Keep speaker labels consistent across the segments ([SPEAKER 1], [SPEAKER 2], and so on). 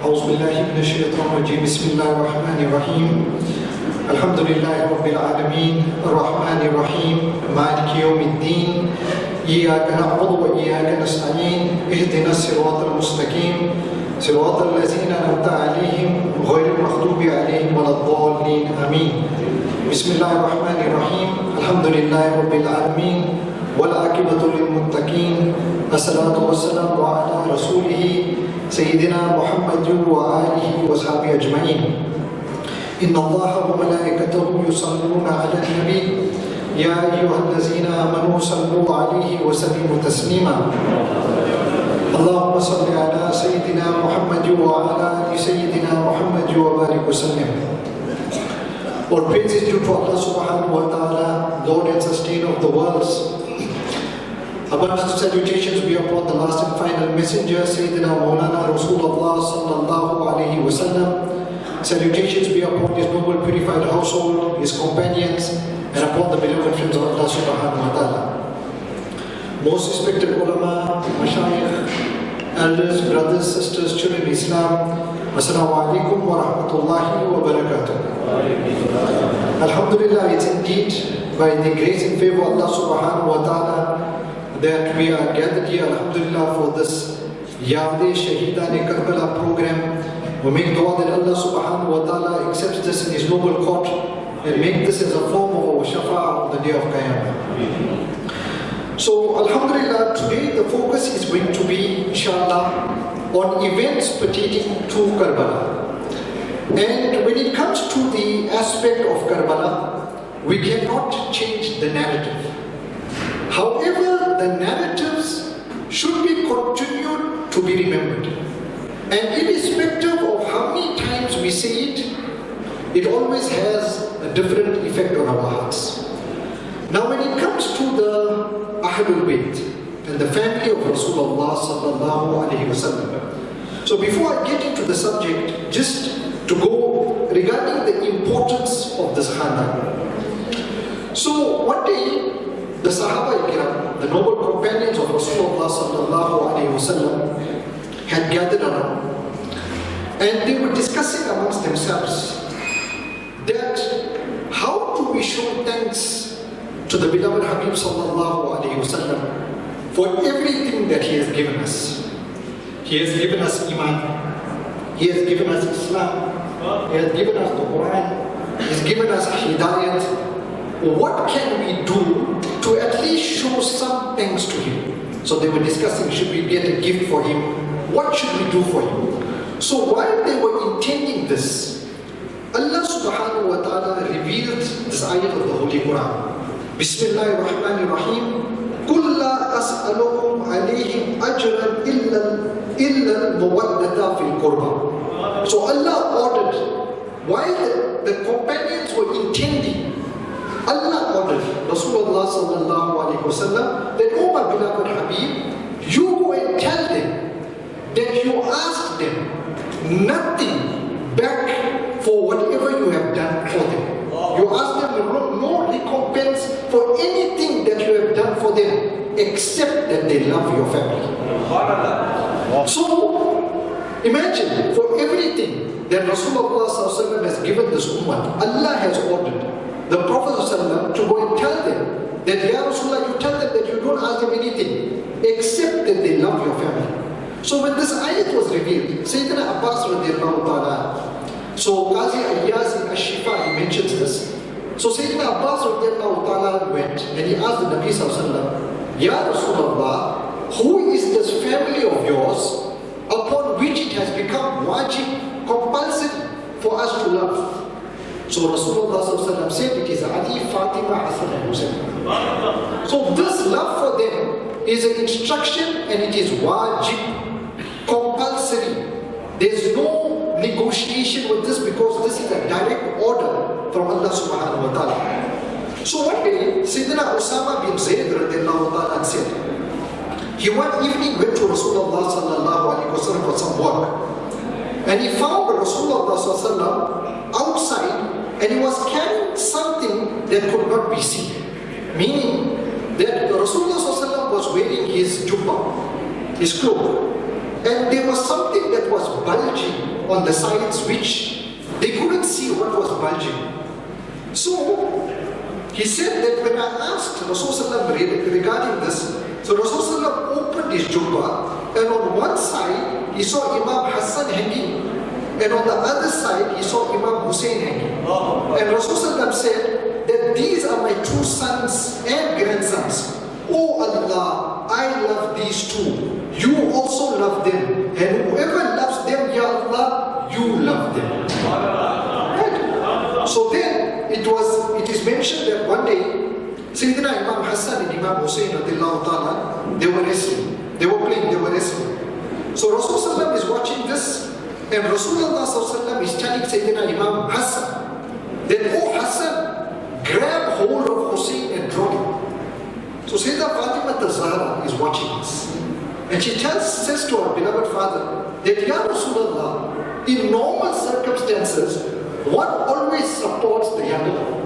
[SPEAKER 1] أعوذ بالله من الشيطان الرجيم بسم الله الرحمن الرحيم الحمد لله رب العالمين الرحمن الرحيم مالك يوم الدين إياك نعبد وإياك نستعين اهدنا الصراط المستقيم صراط الذين أنعمت عليهم غير المغضوب عليهم ولا الضالين آمين بسم الله الرحمن الرحيم الحمد لله رب العالمين والعاقبة للمتقين الصلاة والسلام على رسوله سيدنا محمد وآله وصحبه أجمعين إن الله وملائكته يصلون على النبي يا أيها الذين آمنوا صلوا عليه وسلموا تسليما اللهم صل على سيدنا محمد وعلى آل سيدنا محمد وبارك وسلم. All praise is due to Allah subhanahu wa ta'ala, Lord and sustainer of the worlds. Abundant salutations be upon the last and final messenger, Sayyidina Maulana Rasulullah sallallahu alayhi wa sallam. Salutations be upon his noble purified household, his companions, and upon the beloved friends of Allah subhanahu wa ta'ala. Most respected ulama, mashayikh, elders, brothers, sisters, children in Islam, Assalamu alaikum wa rahmatullahi wa barakatuh. Alhamdulillah, it's indeed by the grace and favor of Allah subhanahu wa ta'ala that we are gathered here, alhamdulillah, for this Yaade Shahide Karbala program. We make dua that Allah subhanahu wa ta'ala accepts this in His noble court and make this as a form of our shafa on the day of Qiyamah. So, alhamdulillah, today the focus is going to be, inshallah, on events pertaining to Karbala. And when it comes to the aspect of Karbala, we cannot change the narrative. However, the narratives should be continued to be remembered. And irrespective of how many times we say it, it always has a different effect on our hearts. Now when it comes to the al-Bayt and the family of Rasulullah sallallahu alayhi wa sallam. So before I get into the subject, just to go regarding the importance of this Khanqa. So one day, the Sahaba Ikram, the noble companions of Rasulullah sallallahu alayhi wa sallam, had gathered around and they were discussing amongst themselves that how do we show thanks to the beloved Habib sallallahu alayhi wa sallam for everything that he has given us. He has given us Iman, he has given us Islam, he has given us the Quran, he has given us Hidayat. What can we do to at least show some thanks to him? So they were discussing, should we get a gift for him? What should we do for him? So while they were intending this, Allah subhanahu wa ta'ala revealed this ayat of the Holy Quran. Bismillahir Rahmanir Rahim. قُلْ لَا أَسْأَلُكُمْ عَلَيْهِمْ أَجْرًا إِلَّا الْمَوَدَّةَ فِي الْقُرْبَى. So Allah ordered, while the companions were intending, Allah ordered Rasulullah sallallahu alayhi wa sallam that, oh my beloved Habib, you go and tell them that you ask them nothing back for whatever you have done for them. You ask them no recompense for anything that you have done for them except that they love your family. So imagine, for everything that Rasulullah sallallahu alayhi wa sallam has given this ummah, Allah has ordered the Prophet ﷺ to go and tell them that, Ya Rasulullah, you tell them that you don't ask them anything except that they love your family. So when this ayat was revealed, Sayyidina Abbas radiallahu ta'ala, so Qazi Ayyaz in Ash-Shifa, he mentions this. So Sayyidina Abbas radiallahu ta'ala went and he asked the Nabi ﷺ, Ya Rasulullah, who is this family of yours upon which it has become wajib, compulsory for us to love? So Rasulullah said it is Ali, Fatima, Hassan and Hussein. So this love for them is an instruction and it is wajib, compulsory. There is no negotiation with this because this is a direct order from Allah subhanahu wa ta'ala. So one day, Sayyidina Usama bin Zayd radiallahu ta'ala said, he one evening went to Rasulullah sallallahu alayhi wa sallam for some work. And he found Rasulullah sallallahu alayhi wa sallam outside and he was carrying something that could not be seen. Meaning that Rasulullah sallallahu alayhi wa sallam was wearing his jubbah, his cloak. And there was something that was bulging on the sides which they couldn't see what was bulging. So he said that when I asked Rasulullah regarding this, so Rasulullah opened his jubba, and on one side he saw Imam Hassan hanging, and on the other side he saw Imam Hussein hanging. And Rasulullah said that these are my two sons and grandsons. Oh Allah, I love these two. You also love them. And whoever loves them, Ya Allah, you love them. Right? So then it is mentioned that one day Sayyidina Imam Hassan and Imam Hussein they were wrestling. They were playing, they were wrestling. So Rasulullah is watching this, and Rasulullah is telling Sayyidina Imam Hassan that, oh Hassan, grab hold of Hussein and drop him. So Sayyidina Fatima al-Zahra is watching this. And she says to her beloved father that, Ya Rasulullah, in normal circumstances, one always supports the younger one.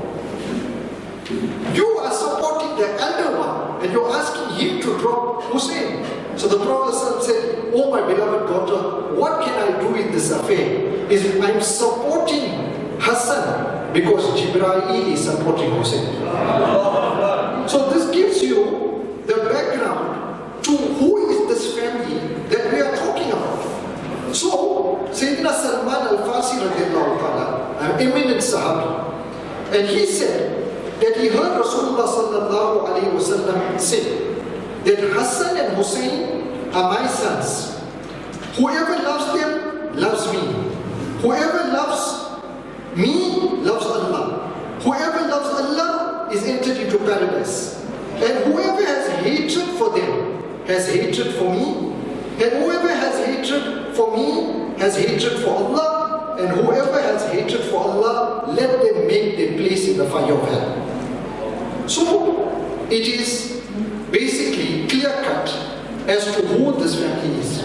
[SPEAKER 1] You are supporting the elder one, and you're asking him to drop Hussein. So the Prophet said, oh my beloved daughter, what can I do in this affair? I'm supporting Hassan because Jibreel is supporting Hussein. So this gives you the background to who is this family that we are talking about. So Sayyidina Salman al-Farsi radiallahu ta'ala, an eminent Sahabi, and he said that he heard Rasulullah sallallahu alayhi wa sallam say that Hassan and Hussein are my sons. Whoever loves them loves me. Whoever loves me loves Allah. Whoever loves Allah is entered into paradise. And whoever has hatred for them has hatred for me. And whoever has hatred for me has hatred for Allah. And whoever has hatred for Allah, let them make their place in the fire of hell. So it is basically clear cut as to who this family is.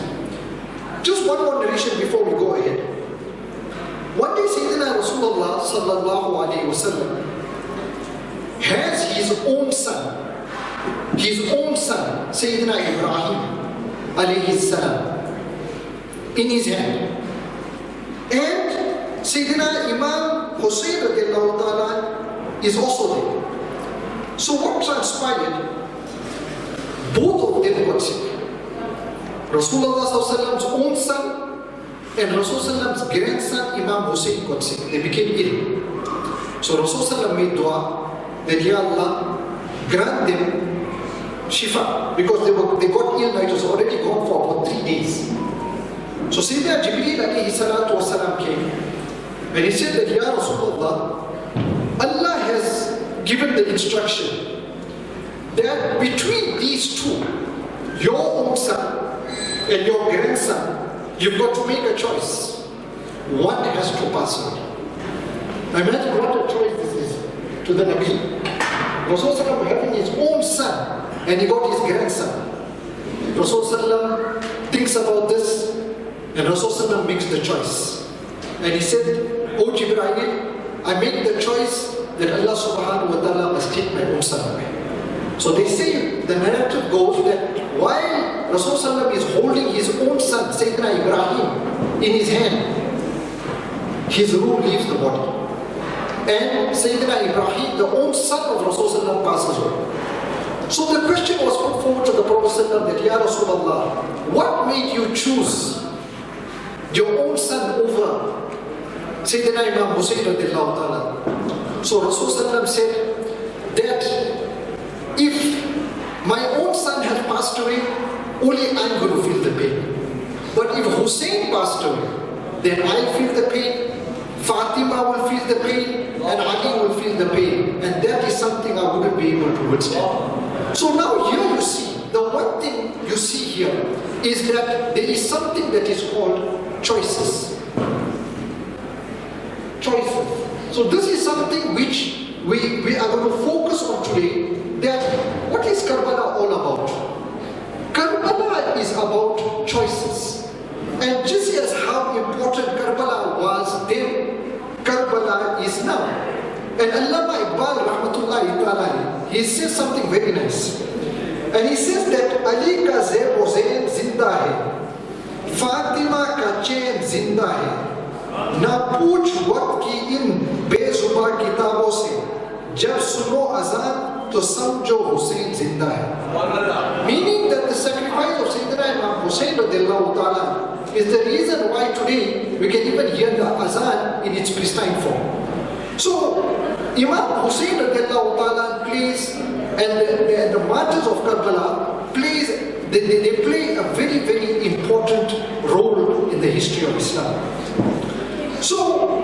[SPEAKER 1] Just one more narration before we go ahead. One day Sayyidina Rasulullah sallallahu alayhi wa sallam has his own son, Sayyidina Ibrahim alayhi salam, in his hand. And Sayyidina Imam Hussein radiallahu ta'ala is also there. So what transpired? Both of them got sick. Rasulullah's own son and Rasulullah's grandson Imam Hussein got sick. They became ill. So Rasulullah made dua that, Ya Allah, grant them shifa, because they got ill. It was already gone for about 3 days. So Sayyidina Jibreel alayhi salatu wasalam came and he said that, Ya Rasulullah, Allah has given the instruction that between these two, your own son and your grandson, you've got to make a choice. One has to pass away. Imagine what a choice this is to the Nabi. Rasulullah having his own son and he got his grandson. Rasulullah thinks about this and Rasulullah makes the choice. And he said, O Jibreel, I make the choice that Allah subhanahu wa ta'ala must take my own son away. So they say, the narrative goes that while Rasulullah is holding his own son, Sayyidina Ibrahim, in his hand, his ruh leaves the body. And Sayyidina Ibrahim, the own son of Rasulullah, passes away. So the question was put forward to the Prophet that, Ya Rasulullah, what made you choose your own son over Sayyidina Imam Hussein radiallahu ta'ala? So Rasulullah said that if my own son has passed away, only I'm going to feel the pain. But if Hussein passed away, then I'll feel the pain, Fatima will feel the pain, and Ali will feel the pain. And that is something I wouldn't be able to withstand. So now here you see, the one thing you see here is that there is something that is called choices. Choices. So this is something which we are going to focus on today. That what is Karbala all about? Karbala is about choices. And just as how important Karbala was then, Karbala is now. And Allama Iqbal rahmatullahi ta'ala, he says something very nice. And he says that Ali ka zeb o zain zinda hai, जिंदा है, ना पूछ वक्त की इन बेजुबा किताबों से, जब सुनो अजान तो समझो हुसैन जिंदा है. Meaning that the sacrifice of Sayyidina Imam Hussein radiallahu ta'ala is the reason why today we can even hear the azan in its pristine form. So Imam Hussein radiallahu ta'ala plays, and the martyrs of Karbala plays, they play a very, very important role in the history of Islam. So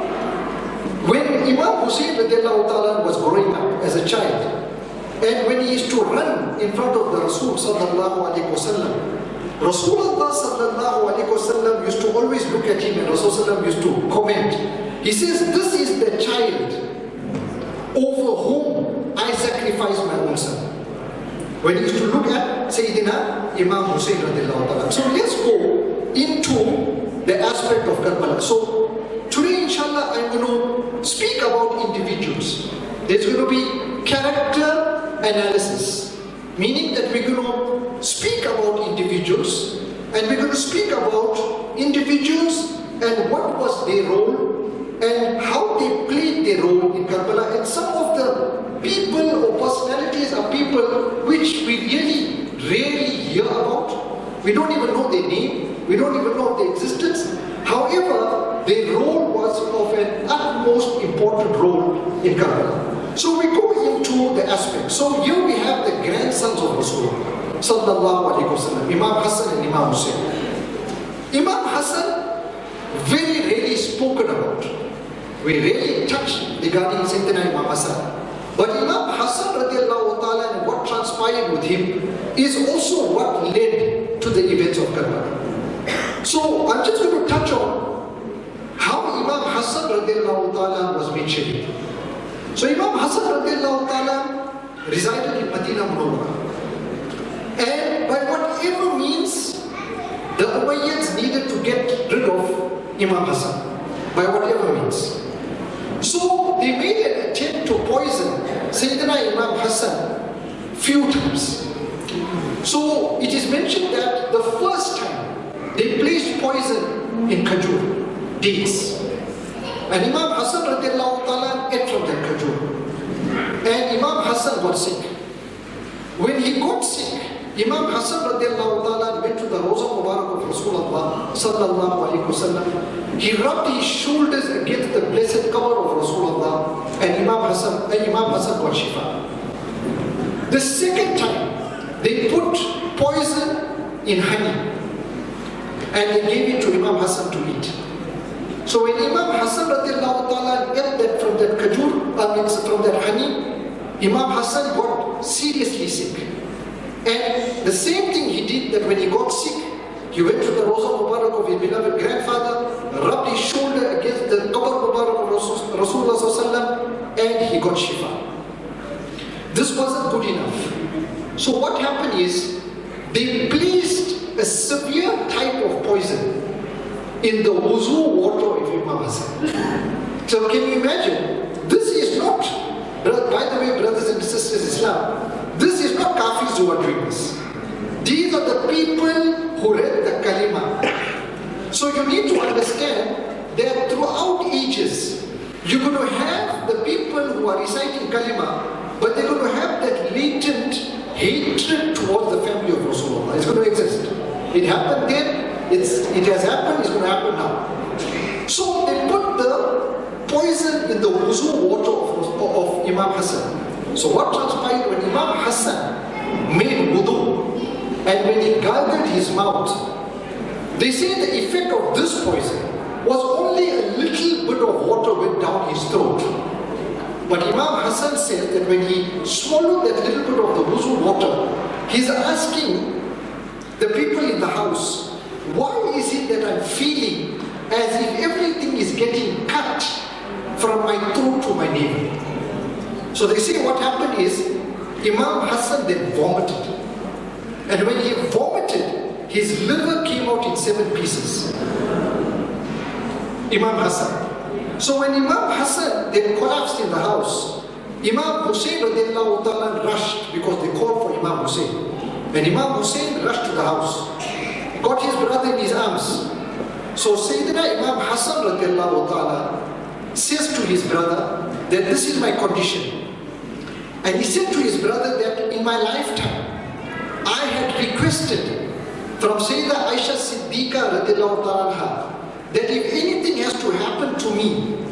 [SPEAKER 1] when Imam Hussein radiallahu ta'ala was growing up as a child, and when he used to run in front of the Rasul sallallahu alaihi wasallam, Rasulullah sallallahu alaihi wasallam used to always look at him, and Rasulullah used to comment. He says, "This is the child over whom I sacrifice my own son." When he used to look at Sayyidina Imam Hussein radiallahu ta'ala. So let's go into the aspect of Karbala. So today inshallah I'm going to speak about individuals. There's going to be character analysis, meaning that we're going to speak about individuals, and we're going to speak about individuals and what was their role and how they played their role in Karbala. And some of the people or personalities are people which we really rarely hear about. We don't even know their name, we don't even know their existence. However, their role was of an utmost important role in Karbala. So we go into the aspects. So here we have the grandsons of Rasulullah sallallahu alaihi wasallam, Imam Hassan and Imam Hussein. Imam Hassan, very rarely spoken about. We rarely touch regarding Sayyidina Imam Hassan. But Imam Hassan radiallahu ta'ala and what transpired with him is also what led to the events of Karbala. So I'm just going to touch on how Imam Hassan radiallahu ta'ala was made shaheed. So Imam Hassan radiallahu ta'ala resided in Medina Munawwara. And by whatever means, the Umayyads needed to get rid of Imam Hassan. By whatever means. So they made an attempt to poison Sayyidina Imam Hassan few times. So it is mentioned that the first time they placed poison in Khajur, dates. And Imam Hassan radiallahu ta'ala ate from that Khajur. And Imam Hassan got sick. When he got sick, Imam Hassan radiallahu ta'ala went to the Roza Mubarak of Rasulullah sallallahu alaihi wasallam. He rubbed his shoulders against the blessed cover of Rasulullah, and Imam Hassan got shifa. The second time, they put poison in honey, and they gave it to Imam Hassan to eat. So when Imam Hassan radiallahu ta'ala ate that from that khajur, from that honey, Imam Hassan got seriously sick. And the same thing he did, that when he got sick, he went to the Roza Mubarak of his beloved grandfather, rubbed his shoulder against the cover Mubarak of Rasulullah sallallahu, and he got shifa. This wasn't good enough. So what happened is, they placed a severe type of poison in the wuzu water of Imam Hassan. So can you imagine? This is not, by the way, brothers and sisters, Islam, this is not kafirs who are doing this. These are the people who read the kalima. So you need to understand that throughout ages, you're going to have the people who are reciting kalima, but they're going to have that latent hatred towards the family of Rasulullah. It's going to exist. It happened then, it has happened, it's going to happen now. So they put the poison in the wuzu water of Imam Hassan. So what transpired when Imam Hassan made wudu, and when he gargled his mouth, they say the effect of this poison was only a little bit of water went down his throat. But Imam Hassan said that when he swallowed that little bit of the wuzu water, he's asking the people in the house, why is it that I'm feeling as if everything is getting cut from my throat to my navel? So they say what happened is, Imam Hassan then vomited. And when he vomited, his liver came out in 7 pieces. Imam Hassan. So when Imam Hassan then collapsed in the house, Imam Hussein radiallahu ta'ala rushed, because they called for Imam Hussein. And Imam Hussein rushed to the house, got his brother in his arms. So Sayyidina Imam Hassan radiallahu ta'ala says to his brother that this is my condition. And he said to his brother that in my lifetime, I had requested from Sayyida Aisha Siddiqa radiallahu ta'ala that if anything has to happen to me,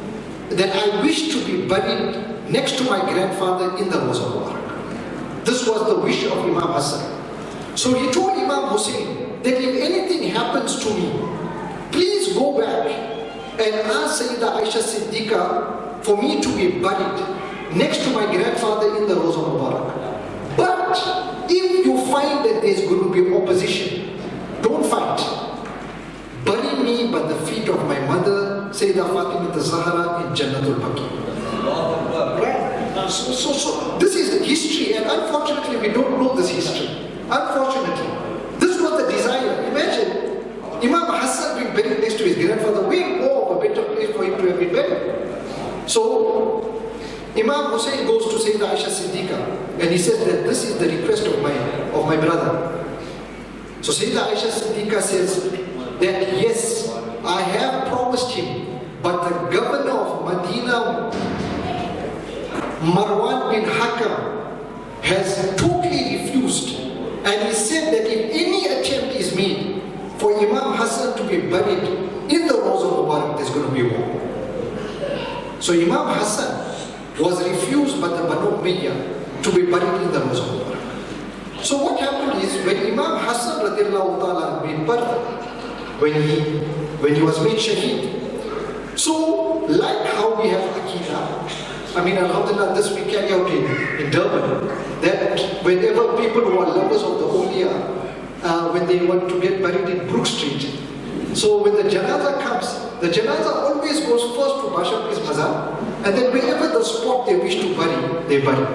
[SPEAKER 1] that I wish to be buried next to my grandfather in the Rosa Mubarak. This was the wish of Imam Hassan. So he told Imam Hussein that if anything happens to me, please go back and ask Sayyida Aisha Siddiqa for me to be buried next to my grandfather in the Rosa Mubarak. But if you find that there's going to be opposition, don't fight. Bury me by the feet of my mother, Sayyida Fatima Zahra in Jannatul Baqi. So this is the history, and unfortunately we don't know this history. Unfortunately, this was the desire. Imagine Imam Hassan being buried next to his grandfather, way more of a better place for him to have been buried. So Imam Hussein goes to Sayyida Aisha Siddiqa and he says that this is the request of my brother. So Sayyida Aisha Siddiqa says that yes, I have promised him, but the governor of Medina, Marwan bin Hakam, has totally refused, and he said that if any attempt is made for Imam Hassan to be buried in the Rosa Mubarak, there's going to be war. So Imam Hassan was refused by the Banu Umayyah to be buried in the Rosa Mubarak. So what happened is, when Imam Hassan radiallahu ta'ala made birth, when he was made shaheed, so like how we have Aqidah, I mean, alhamdulillah, this we carry out in Durban, that whenever people who are lovers of the awliya, when they want to get buried in Brook Street, so when the janaza comes, the janaza always goes first to Bashapi's Mazar, and then wherever the spot they wish to bury, they bury.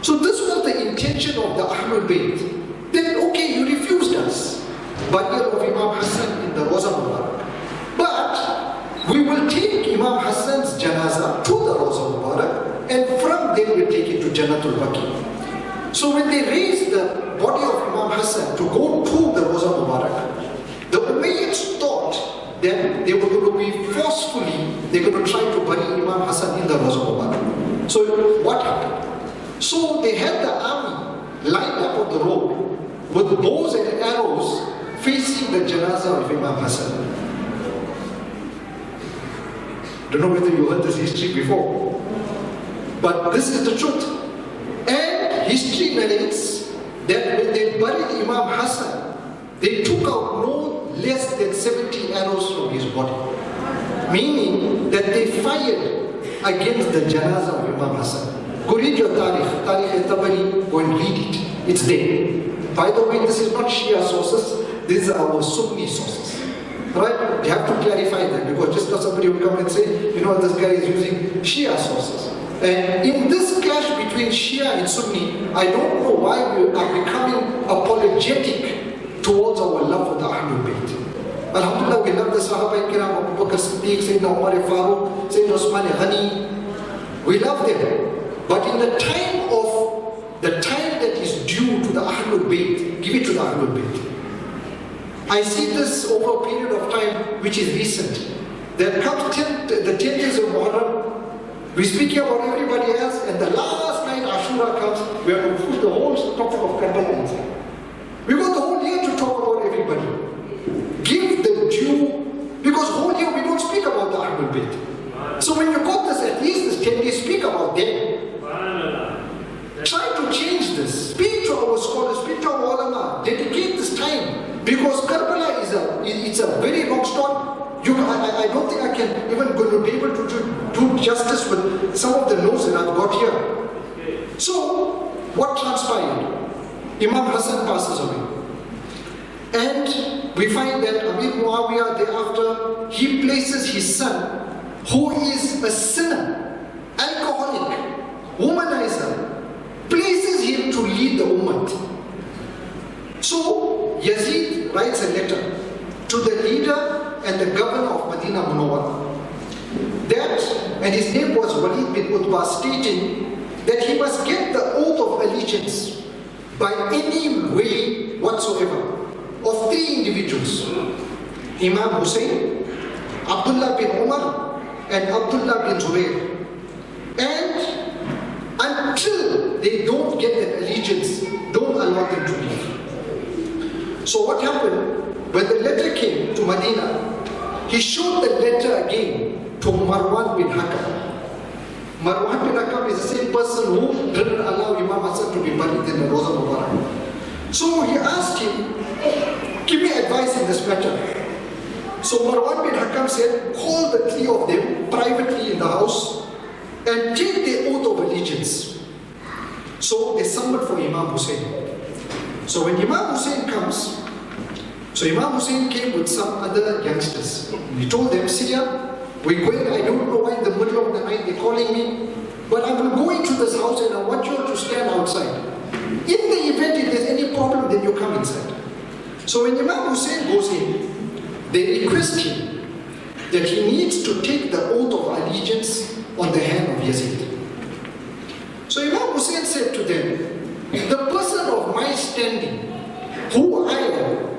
[SPEAKER 1] So this was the intention of the Ahlul Bayt. Then okay, you refused us, burial of Imam Hassan in the Rosa Mubarak. But we will take Imam Hassan's janaza to the Rosa Mubarak, and from there we'll take it to Jannatul Baqi. So when they raised the body of Imam Hassan to go to the Rosa Mubarak, the Umayyads thought that they were going to be forcefully, they're going to try to bury Imam Hassan in the Rosa Mubarak. So what happened? So they had the army lined up on the road with bows and arrows facing the janaza of Imam Hassan. Don't know whether you heard this history before, but this is the truth. And history narrates that when they buried Imam Hassan, they took out no less than 70 arrows from his body, meaning that they fired against the janaza of Imam Hassan. Go read your Tarikh al-Tabari, go and read it. It's there. By the way, this is not Shia sources, these are our Sunni sources. Right? You have to clarify that, because just not somebody will come and say, you know, this guy is using Shia sources. And in this clash between Shia and Sunni, I don't know why we are becoming apologetic towards our love for the Ahlul Bayt. Alhamdulillah, we love the Sahaba Kiram, Abu Bakr Siddiq, Sayyidina Umar Farooq, Sayyidina Usman Ghani. We love them. But in the time that is due to the Ahlul Bayt, give it to the Ahlul Bayt. I see this over a period of time which is recent. There comes the 10 days of Muharram, we're speaking about everybody else, and the last night Ashura comes, we have to put the whole topic of Karbala inside. We got the whole year to talk about everybody. Give the due, because whole year we don't speak about the Ahlul Bayt. So when you got this, at least this 10 days, speak about them. Try to change this. Speak to our scholars, speak to our ulama, dedicate this time. Because Karbala it's a very long story. I don't think I can even going to be able to do justice with some of the notes that I've got here. So, what transpired? Imam Hassan passes away. And we find that Amir Muawiyah thereafter, he places his son, who is a sinner, alcoholic, womanizer, places him to lead the ummah. So, Yazid writes a letter to the leader and the governor of Medina Munawwara. And his name was Walid bin Utbah, stating that he must get the oath of allegiance by any way whatsoever of 3 individuals: Imam Hussein, Abdullah bin Umar and Abdullah bin Zubair. And until they don't get that allegiance, don't allow them to leave. So what happened, when the letter came to Medina, he showed the letter again to Marwan bin Hakam. Marwan bin Hakam is the same person who didn't allow Imam Hassan to be buried in the Rosa Mubarak. So he asked him, give me advice in this matter. So Marwan bin Hakam said, call the three of them privately in the house and take their oath of allegiance. So they summoned for Imam Hussein. So when Imam Hussein comes, so Imam Hussein came with some other youngsters. He told them, see ya, we're going, I don't know why in the middle of the night they're calling me, but I will go into this house and I want you all to stand outside. In the event if there's any problem, then you come inside. So when Imam Hussein goes in, they request him that he needs to take the oath of allegiance on the hand of Yazid. So Imam Hussein said to them, the person of my standing, who I am,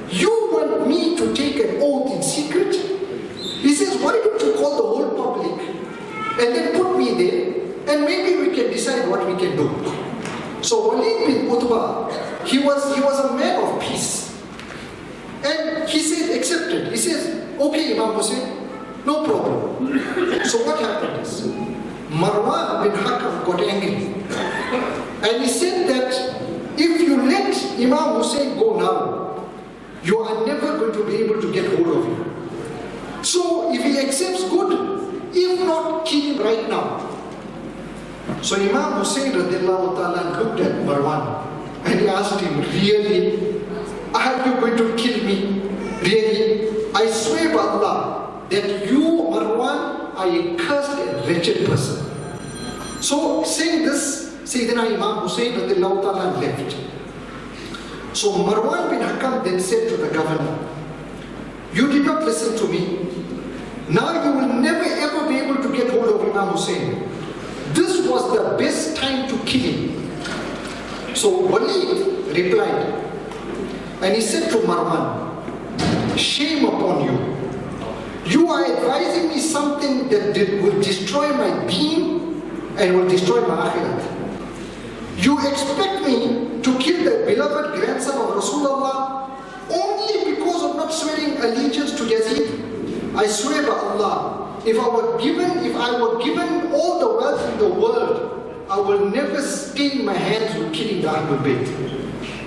[SPEAKER 1] you want me to take an oath in secret? He says, why don't you call the whole public and then put me there and maybe we can decide what we can do. So Walid bin Utbah, he was a man of peace. And he said, accepted. He says, okay Imam Hussein, no problem. So what happened is, Marwan bin Hakam got angry. And he said that if you let Imam Hussein go now, you are never going to be able to get hold of him. So if he accepts, good. If not, kill him right now. So Imam Hussein radiallahu ta'ala looked at Marwan and he asked him, really? Are you going to kill me? Really? I swear by Allah that you, Marwan, are a cursed and wretched person. So saying this, Sayyidina Imam Hussein radiallahu ta'ala left. So Marwan bin Hakam then said to the governor, you did not listen to me. Now you will never ever be able to get hold of Imam Hussein. This was the best time to kill him. So Walid replied, and he said to Marwan, shame upon you. You are advising me something that will destroy my deen and will destroy my akhirat. You expect me to kill the beloved grandson of Rasulullah only because of not swearing allegiance to Yazid? I swear by Allah, if I were given all the wealth in the world, I will never stain my hands with killing the al-Bayt.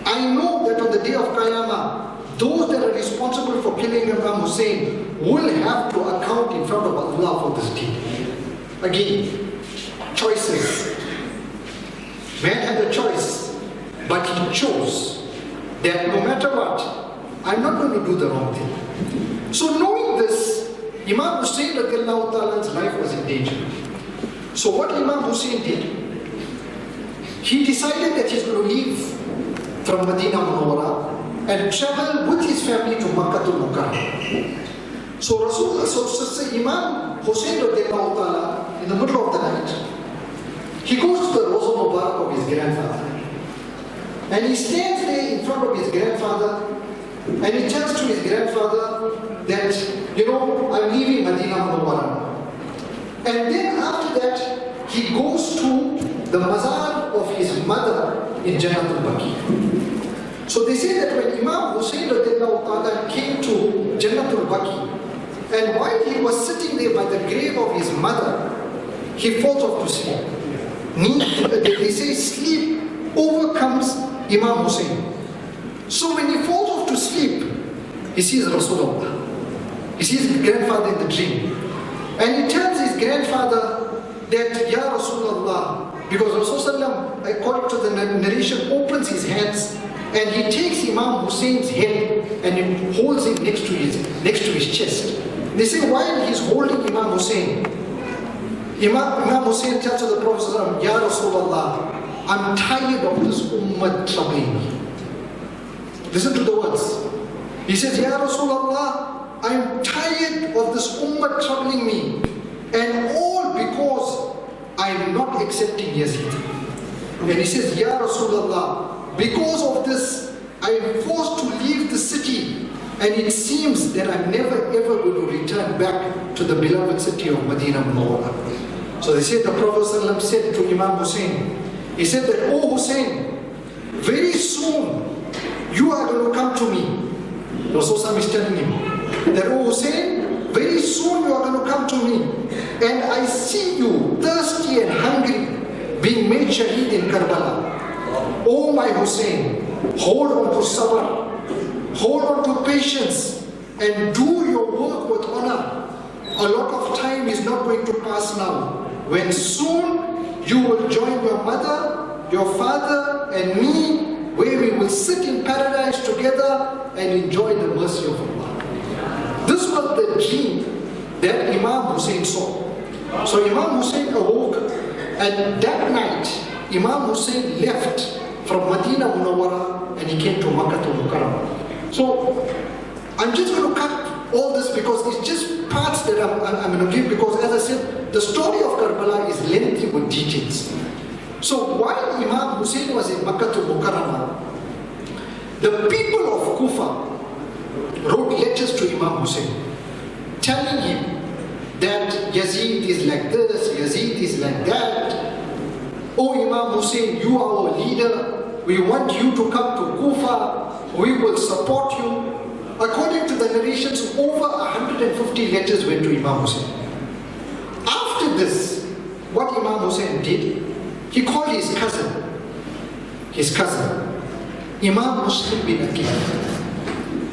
[SPEAKER 1] I know that on the day of Qiyamah, those that are responsible for killing Imam Hussein will have to account in front of Allah for this deed. Again, choices. Man had a choice, but he chose that no matter what, I'm not going to do the wrong thing. So knowing this, Imam Hussein radiallahu ta'ala's life was in danger. So what Imam Hussein did, he decided that he's going to leave from Medina Munawwara and travel with his family to Makkah al-Mukarram. So Imam Hussein radiallahu ta'ala, in the middle of the night, he goes to the Rosa Mubarak of his grandfather. And he stands there in front of his grandfather and he tells to his grandfather that, you know, I'm leaving Medina Munawwara. And then after that, he goes to the mazar of his mother in Jannatul Baqi. So they say that when Imam Hussein radiallahu ta'ala came to Jannatul Baqi, and while he was sitting there by the grave of his mother, he falls off to sleep. They say sleep overcomes Imam Hussein. So when he falls off to sleep, he sees Rasulullah. He sees his grandfather in the dream. And he tells his grandfather that, Ya Rasulullah, because Rasulullah, according to the narration, opens his hands and he takes Imam Hussein's head and he holds it next to his chest. They say while he's holding Imam Hussein, Imam Hussein tells the Prophet, Ya Rasulullah, I'm tired of this ummah troubling me. Listen to the words. He says, Ya Rasulullah, I'm tired of this ummah troubling me, and all because I'm not accepting Yazid. And he says, Ya Rasulullah, because of this, I am forced to leave the city And it seems that I'm never ever going to return back to the beloved city of Medina Munawwara. So they said the Prophet ﷺ said to Imam Hussein, he said that, "Oh Hussein, very soon you are going to come to me." Rasulullah is telling him that, "Oh Hussein, very soon you are going to come to me. And I see you thirsty and hungry, being made shaheed in Karbala. Oh my Hussein, hold on to sabr, hold on to patience, and do your work with honor. A lot of time is not going to pass now, when soon you will join your mother, your father, and me, where we will sit in paradise together and enjoy the mercy of Allah." This was the dream that Imam Hussein saw. So Imam Hussein awoke, and that night Imam Hussein left from Medina Munawwara and he came to Makkah to Muharram. So I'm just going to cut all this because it's just parts that I'm going to give, because as I said, the story of Karbala is lengthy with details. So while Imam Hussein was in Makkah to Mukarramah, the people of Kufa wrote letters to Imam Hussein telling him that Yazid is like this, Yazid is like that. "Oh Imam Hussein, you are our leader. We want you to come to Kufa. We will support you." According to the narrations, over 150 letters went to Imam Hussein. After this, what Imam Hussein did, he called his cousin, Imam Muslim ibn Aqil.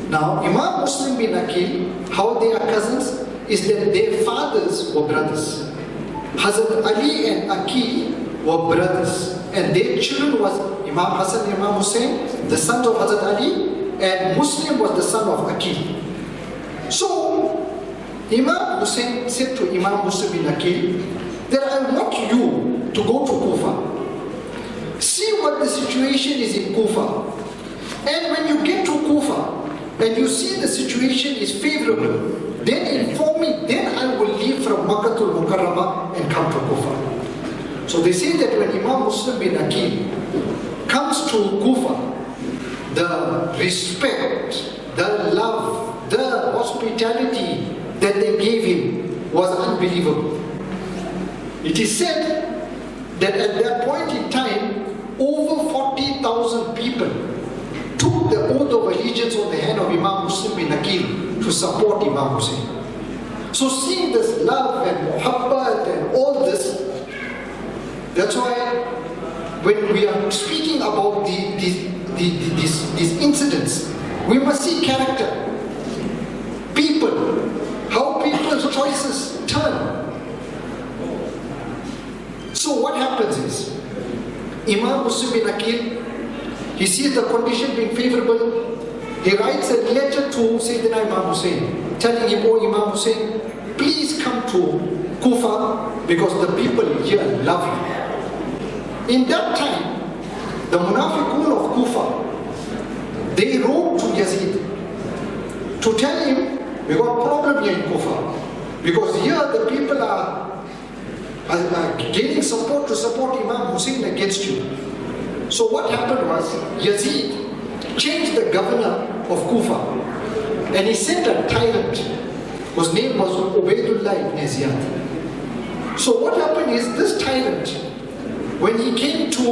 [SPEAKER 1] Now, Imam Muslim ibn Aqil, how they are cousins, is that their fathers were brothers. Hazrat Ali and Aqil were brothers, and their children was Imam Hassan and Imam Hussein, the sons of Hazrat Ali, and Muslim was the son of Aqil. So, Imam Hussein said to Imam Muslim ibn Aqil that, "I want you to go to Kufa. See what the situation is in Kufa. And when you get to Kufa and you see the situation is favorable, then inform me, then I will leave from Makkah to Mukarramah and come to Kufa." So they say that when Imam Muslim bin Aqil comes to Kufa, the respect, the love, the hospitality that they gave him was unbelievable. It is said that at that point in time, over 40,000 people took the oath of allegiance on the hand of Imam Muslim bin Aqil to support Imam Hussein. So seeing this love and muhabbat and all this, that's why when we are speaking about these incidents, we must see character, people, how people's choices turn. So what happens is, Imam Muslim bin Aqil, he sees the condition being favorable, he writes a letter to Sayyidina Imam Hussein, telling him, "Oh Imam Hussein, please come to Kufa because the people here love you." In that time, the Munafiqun of Kufa, they wrote to Yazid to tell him, "We got a problem here in Kufa, because here the people are gaining support to support Imam Hussein against you." So what happened was, Yazid changed the governor of Kufa, and he sent a tyrant whose name was Ubaydullah ibn Ziyad. So what happened is, this tyrant, when he came to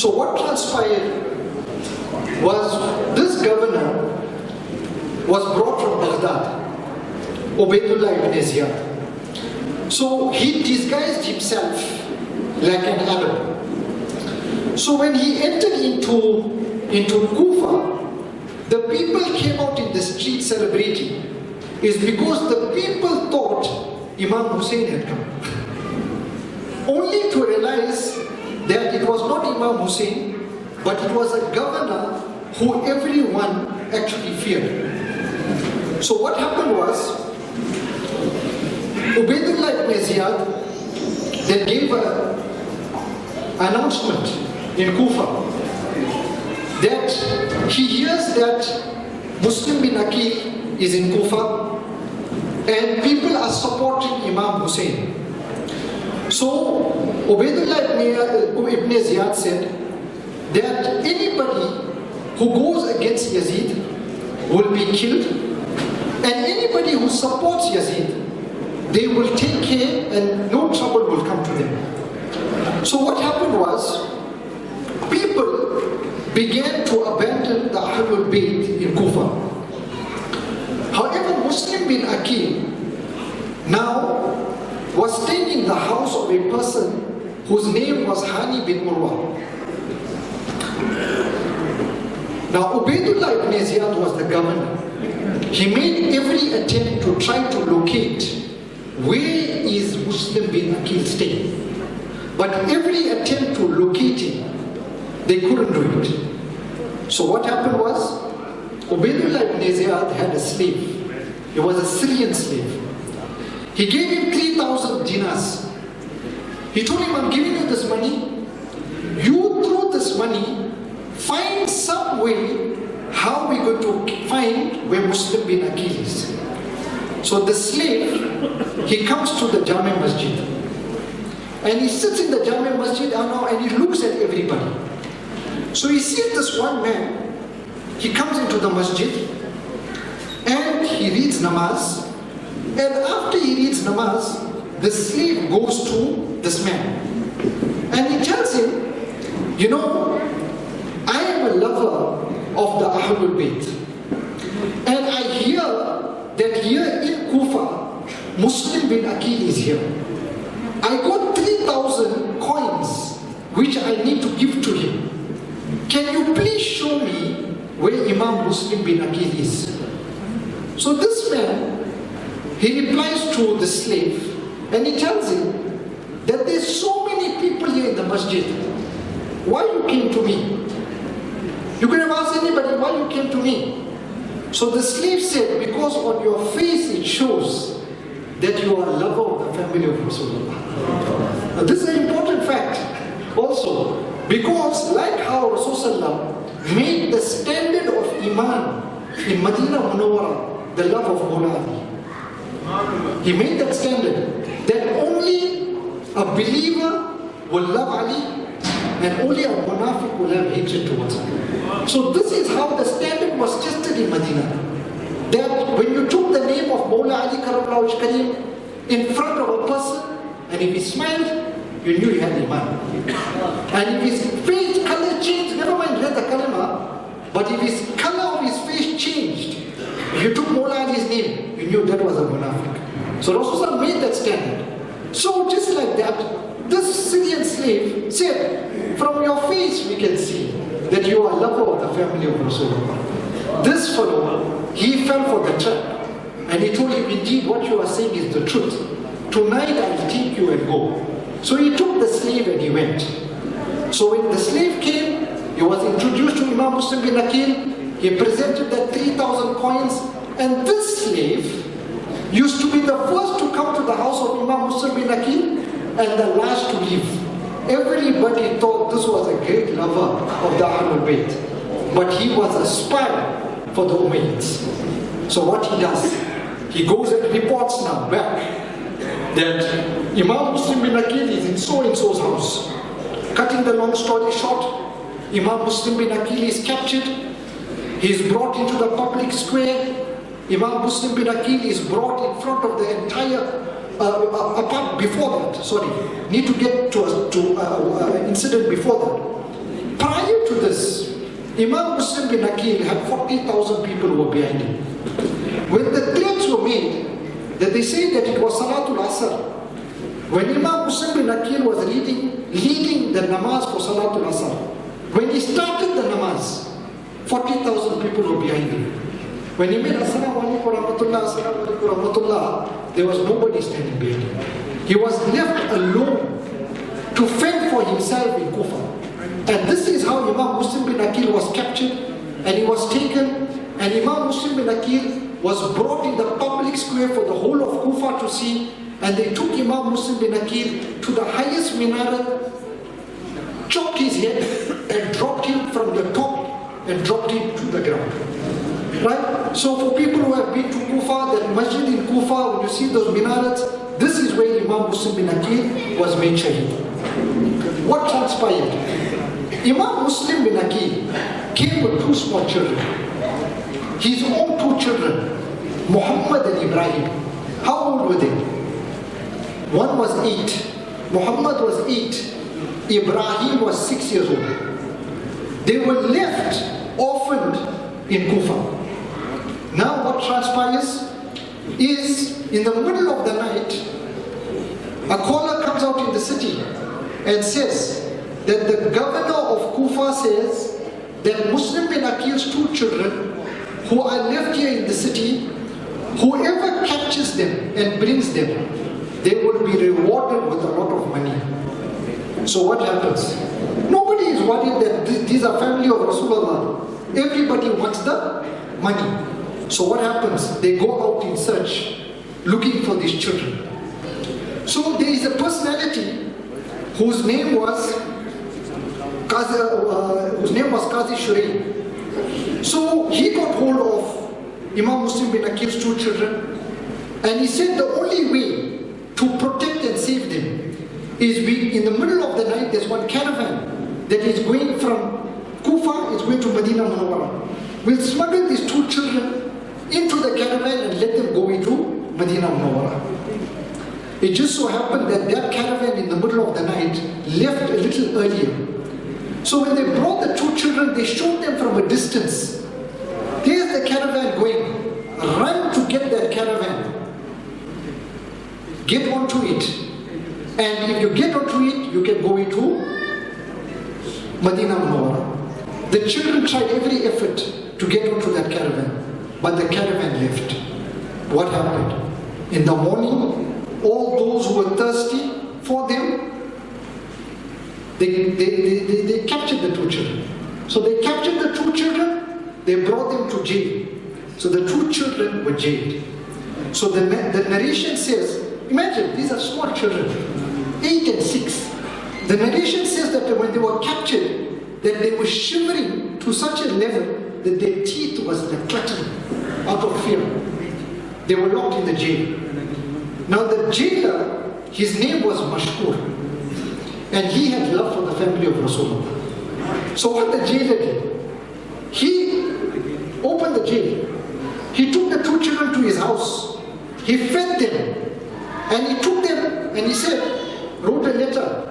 [SPEAKER 1] So what transpired was, this governor was brought from Baghdad, Ubaydullah ibn Ziyad. So he disguised himself like an Arab. So when he entered into Kufa, the people came out in the street celebrating, is because the people thought Imam Hussein had come. Only to realize that it was not Imam Hussein, but it was a governor who everyone actually feared. So what happened was, Ubaydullah ibn Ziyad then gave an announcement in Kufa that he hears that Muslim ibn Aqil is in Kufa and people are supporting Imam Hussein. So Ubaydullah ibn Ziyad said that anybody who goes against Yazid will be killed, and anybody who supports Yazid, they will take care and no trouble will come to them. So what happened was, people began to abandon the al-Bayt in Kufa. However, Muslim ibn Aqil now was staying in the house of a person whose name was Hani bin Urwa. Now, Ubaydullah ibn Ziyad was the governor. He made every attempt to try to locate where is Muslim bin Aqil staying. But every attempt to locate him, they couldn't do it. So what happened was, Ubaydullah ibn Ziyad had a slave. He was a Syrian slave. He gave him 3,000 dinars. He told him, I'm giving you this money. You, through this money, find some way how we're going to find where Muslim bin Aqil is. So the slave, he comes to the Jami Masjid. And he sits in the Jami Masjid and he looks at everybody. So he sees this one man, he comes into the masjid and he reads namaz. And after he reads namaz, the slave goes to this man. And he tells him, you know, I am a lover of the Ahlul Bayt. And I hear that here in Kufa, Muslim bin Aqil is here. I got 3,000 coins which I need to give to him. Can you please show me where Imam Muslim bin Aqil is? So this man, he replies to the slave and he tells him that there's so many people here in the masjid. Why you came to me? You could have asked anybody why you came to me. So the slave said, because on your face it shows that you are a lover of the family of Rasulullah. Now this is an important fact also, because like how Rasulullah made the standard of Iman in Medina Munawwara the love of Mawla Ali. He made that standard that only a believer will love Ali and only a munafiq will have hatred towards him. So this is how the standard was tested in Medina. That when you took the name of Mawla Ali Karramullah Wajh in front of a person, and if he smiled, you knew he had Iman. And if his face color changed, never mind read the kalima, but if his color of his face changed, if you took Mawla Ali's name, you knew that was a munafiq. So Rasulullah made that standard. So just like that, this Syrian slave said, from your face we can see that you are a lover of the family of Rasulullah. This fellow, he fell for the trap. And he told him, indeed what you are saying is the truth. Tonight I will take you and go. So he took the slave and he went. So when the slave came, he was introduced to Imam Muslim bin Aqil. He presented the 3,000 coins. And this slave used to be the first to come to the house of Imam Muslim bin Aqil and the last to leave. Everybody thought this was a great lover of the Ahlul Bayt. But he was a spy for the Umayyads. So what he does, he goes and reports now back that Imam Muslim bin Aqil is in so-and-so's house. Cutting the long story short, Imam Muslim bin Aqil is captured. He is brought into the public square. Imam Muslim bin Aqil is brought in front of the entire apart before that, sorry, need to get to an incident before that. Prior to this, Imam Muslim bin Aqil had 40,000 people who were behind him. When the threats were made, that they say that it was Salatul Asr, when Imam Muslim bin Aqil was leading the namaz for Salatul Asr, when he started the namaz, 40,000 people were behind him. When he made Assalamu alaikum wa rahmatullah, Assalamu alaikum wa rahmatullah, there was nobody standing behind him. He was left alone to fend for himself in Kufa. And this is how Imam Muslim bin Aqil was captured, and he was taken and Imam Muslim ibn Aqil was brought in the public square for the whole of Kufa to see, and they took Imam Muslim ibn Aqil to the highest minaret, chopped his head and dropped him from the top and dropped him to the ground. Right? So for people who have been to Kufa, that masjid in Kufa, when you see those minarets, this is where Imam Muslim ibn Aqil was made shaheed. What transpired? Imam Muslim ibn Aqil came with two small children. His own two children, Muhammad and Ibrahim. How old were they? One was 8. Muhammad was 8. Ibrahim was 6 years old. They were left orphaned in Kufa. Now what transpires is, in the middle of the night, a caller comes out in the city and says that the governor of Kufa says that Muslim ibn Aqil's two children who are left here in the city, whoever captures them and brings them, they will be rewarded with a lot of money. So what happens? Nobody is worried that these are family of Rasulullah. Everybody wants the money. So what happens? They go out in search, looking for these children. So there is a personality whose name was Qazi Shurayh. So he got hold of Imam Muslim ibn Aqil's two children, and he said the only way to protect and save them is in the middle of the night, there's one caravan that is going from Kufa, it's going to Medina Muharram. We'll smuggle these two children into the caravan and let them go into Medina Munawwara. It just so happened that that caravan in the middle of the night left a little earlier. So when they brought the two children, they showed them from a distance. There's the caravan going. Run to get that caravan. Get onto it. And if you get onto it, you can go into Medina Munawwara. The children tried every effort to get onto that caravan. But the caravan left. What happened? In the morning, all those who were thirsty for them, they captured the two children. So they captured the two children, they brought them to jail. So the two children were jailed. So the narration says, imagine, these are small children, 8 and 6. The narration says that when they were captured, that they were shivering to such a level that their teeth was like clattering out of fear. They were locked in the jail. Now the jailer, his name was Mashkur, and he had love for the family of Rasulullah. So what the jailer did, he opened the jail. He took the two children to his house. He fed them, and he took them, and he said, wrote a letter,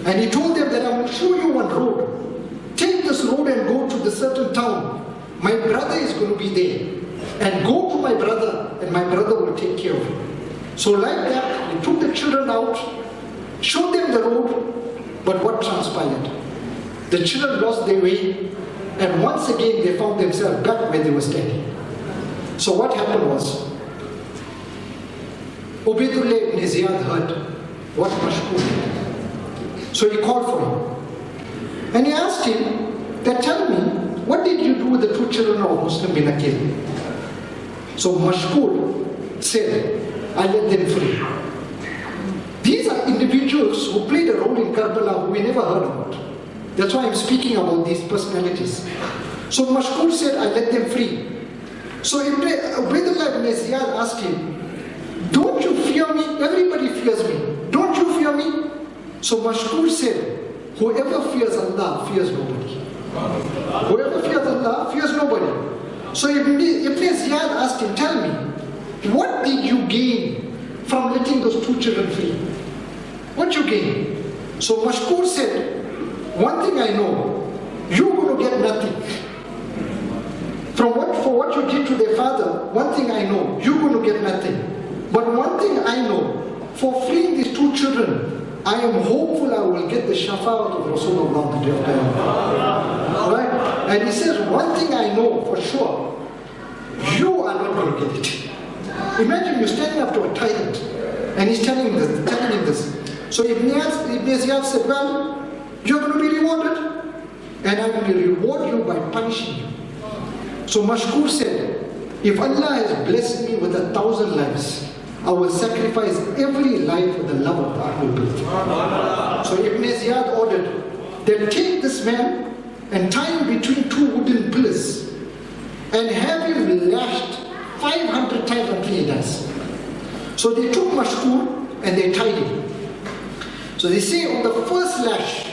[SPEAKER 1] and he told them that I will show you one road. Take this road and go to the certain town. My brother is going to be there. And go to my brother, and my brother will take care of you. So like that, he took the children out, showed them the road, but what transpired? The children lost their way, and once again they found themselves back where they were standing. So what happened was, Ubaydullah ibn Ziyad heard what Mashkur did. So he called for him. And he asked him, that tell me, what did you do with the two children of Muslim ibn Aqil? So Mashkur said, I let them free. These are individuals who played a role in Karbala who we never heard about. That's why I'm speaking about these personalities. So Mashkur said, I let them free. So Ubaydullah ibn Ziyad asked him, don't you fear me? Everybody fears me. Don't you fear me? So Mashkur said, whoever fears Allah fears nobody. Whoever fears Allah fears nobody. So Ibn Ziyad asked him, tell me, what did you gain from letting those two children free? What you gain? So Mashkur said, one thing I know, you're going to get nothing. For what you did to their father, one thing I know, you're going to get nothing. But one thing I know, for freeing these two children, I am hopeful I will get the shafa'at of Rasulullah on the day of Qiyamah. Right? And he says, one thing I know for sure, you are not going to get it. Imagine you're standing up to a tyrant, and he's telling him this. So Ibn Ziyad said, well, you're going to be rewarded, and I will reward you by punishing you. So Mashkur said, if Allah has blessed me with 1,000 lives, I will sacrifice every life for the love of the Ahlul Bayt. So Ibn Ziyad ordered, they take this man and tie him between two wooden pillars and have him lashed 500 times until he dies. So they took Mashkur and they tied him. So they say on the first lash,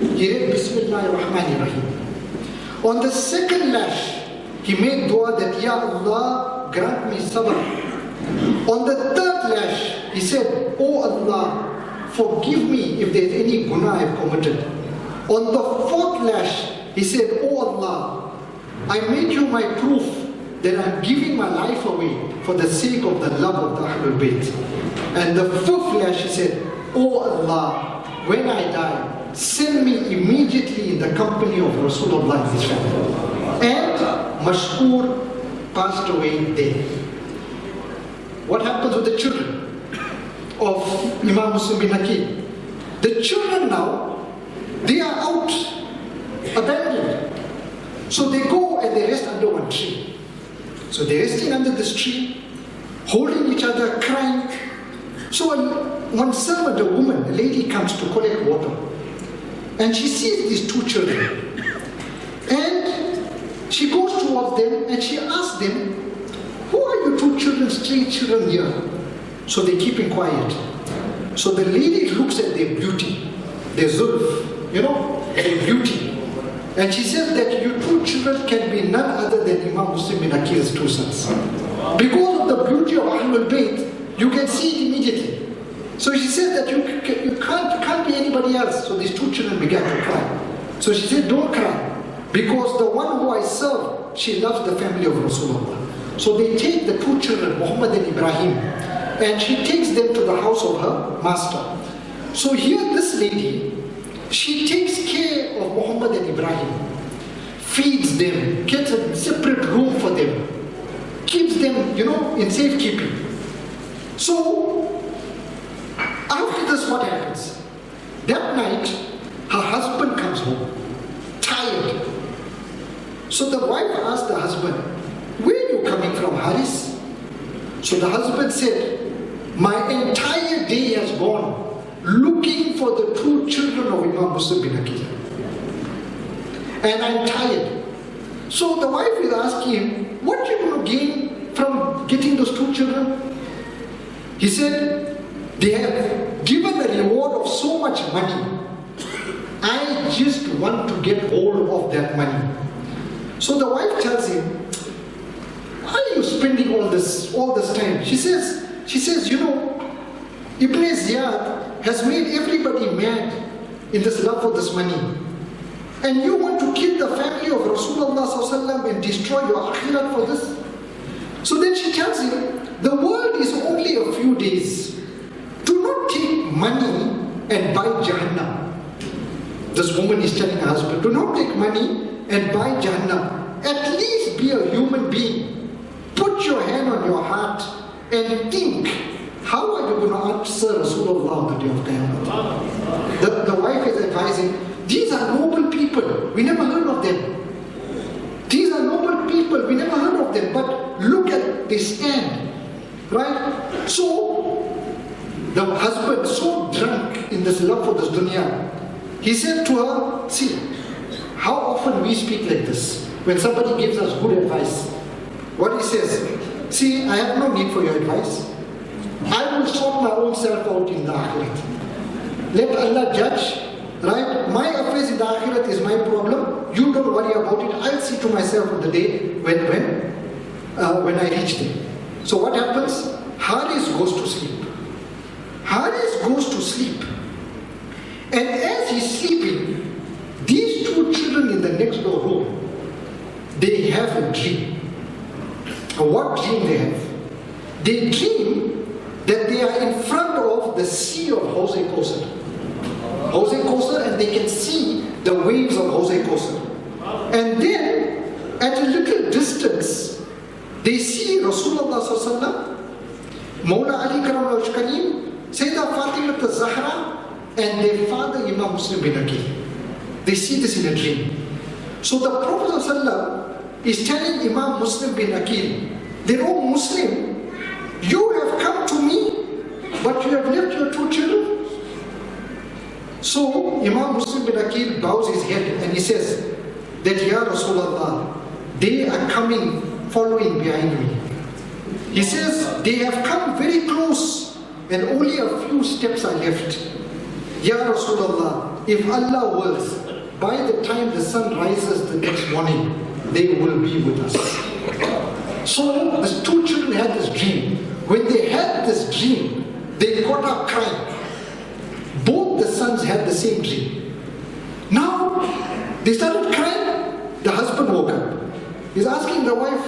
[SPEAKER 1] he read Bismillahir Rahmanir Rahim. On the second lash, he made dua that, Ya Allah, grant me sabr. On the third lash, he said, Oh Allah, forgive me if there is any guna I have committed. On the fourth lash, he said, Oh Allah, I made you my proof that I am giving my life away for the sake of the love of the Ahlul Bayt. And the fifth lash, he said, Oh Allah, when I die, send me immediately in the company of Rasulullah. And Mashkur passed away there. What happens with the children of Imam Muslim ibn Aqil? The children now, they are out, abandoned. So they go and they rest under one tree. So they're resting under this tree, holding each other, crying. So one servant, a woman, a lady comes to collect water. And she sees these two children. And she goes towards them and she asks them, who are you two children, stray children here? So they keep quiet. So the lady looks at their beauty, their zulf, their beauty. And she says that you two children can be none other than Imam Hussein ibn Aqil's two sons. Because of the beauty of Ahlul Bayt, you can see it immediately. So she said that you can't be anybody else. So these two children began to cry. So she said, don't cry. Because the one who I serve, she loves the family of Rasulullah. So they take the two children, Muhammad and Ibrahim, and she takes them to the house of her master. So here this lady, she takes care of Muhammad and Ibrahim, feeds them, gets a separate room for them, keeps them, in safekeeping. So after this, what happens? That night, her husband comes home, tired. So the wife asked the husband, where are you coming from, Haris? So the husband said, my entire day has gone looking for the two children of Imam Muslim ibn Aqil. And I'm tired. So the wife is asking him, what are you going to gain from getting those two children? He said, they have given a reward of so much money. I just want to get hold of that money. So the wife tells him, why are you spending all this time? She says, Ibn Ziyad has made everybody mad in this love for this money. And you want to kill the family of Rasulullah and destroy your akhirat for this? So then she tells him, the world is only a few days. Do not take money and buy Jahannam. This woman is telling her husband, do not take money and buy Jahannam. At least be a human being. Put your hand on your heart and think, how are you going to answer Rasulullah on the day of Qiyamah? The wife is advising, these are noble people, we never heard of them. These are noble people, we never heard of them, but look at they stand, right? So, the husband, so drunk in this love for this dunya, he said to her, see, how often we speak like this, when somebody gives us good advice. What he says, see, I have no need for your advice. I will sort my own self out in the akhirat. Let Allah judge, right? My affairs in the akhirat is my problem. You don't worry about it. I'll see to myself on the day when I reach there. So what happens? Haris goes to sleep. Haris goes to sleep. And as he's sleeping, these two children in the next door room, they have a dream. What dream they have? They dream that they are in front of the sea of Hauz Kausar. Hauz Kausar, and they can see the waves of Hauz Kausar. And then, at a little distance, they see Rasulullah sallallahu Mawla Ali Karam al-Kareem, Sayyidah Fatima al-Zahra, and their father Imam Muslim ibn Aqil. They see this in a dream. So the Prophet sallallahu is telling Imam Muslim bin Aqil that, oh Muslim, you have come to me, but you have left your 2 children. So Imam Muslim bin Aqil bows his head and he says that, Ya Rasulullah, they are coming, following behind me. He says, they have come very close and only a few steps are left. Ya Rasulullah, if Allah wills, by the time the sun rises the next morning, they will be with us. So the 2 children had this dream. When they had this dream, they got up crying. Both the sons had the same dream. Now, they started crying. The husband woke up. He's asking the wife,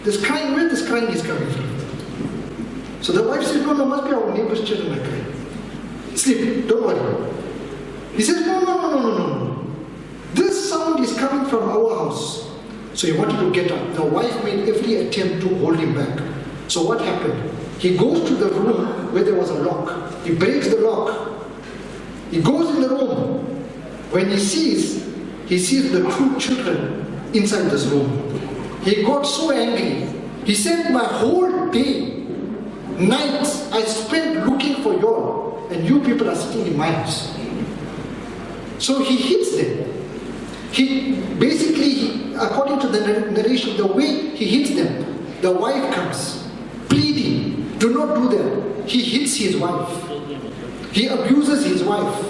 [SPEAKER 1] this crying, where this crying is coming from? So the wife says, no, must be our neighbor's children are crying. Sleep, don't worry. He says, no. This sound is coming from our house. So he wanted to get up. The wife made every attempt to hold him back. So what happened? He goes to the room where there was a lock. He breaks the lock. He goes in the room. When he sees the 2 children inside this room. He got so angry. He said, my whole day, nights, I spent looking for you all, and you people are sitting in my house. So he hits them. According to the narration, the way he hits them, the wife comes, pleading, do not do that. He hits his wife. He abuses his wife.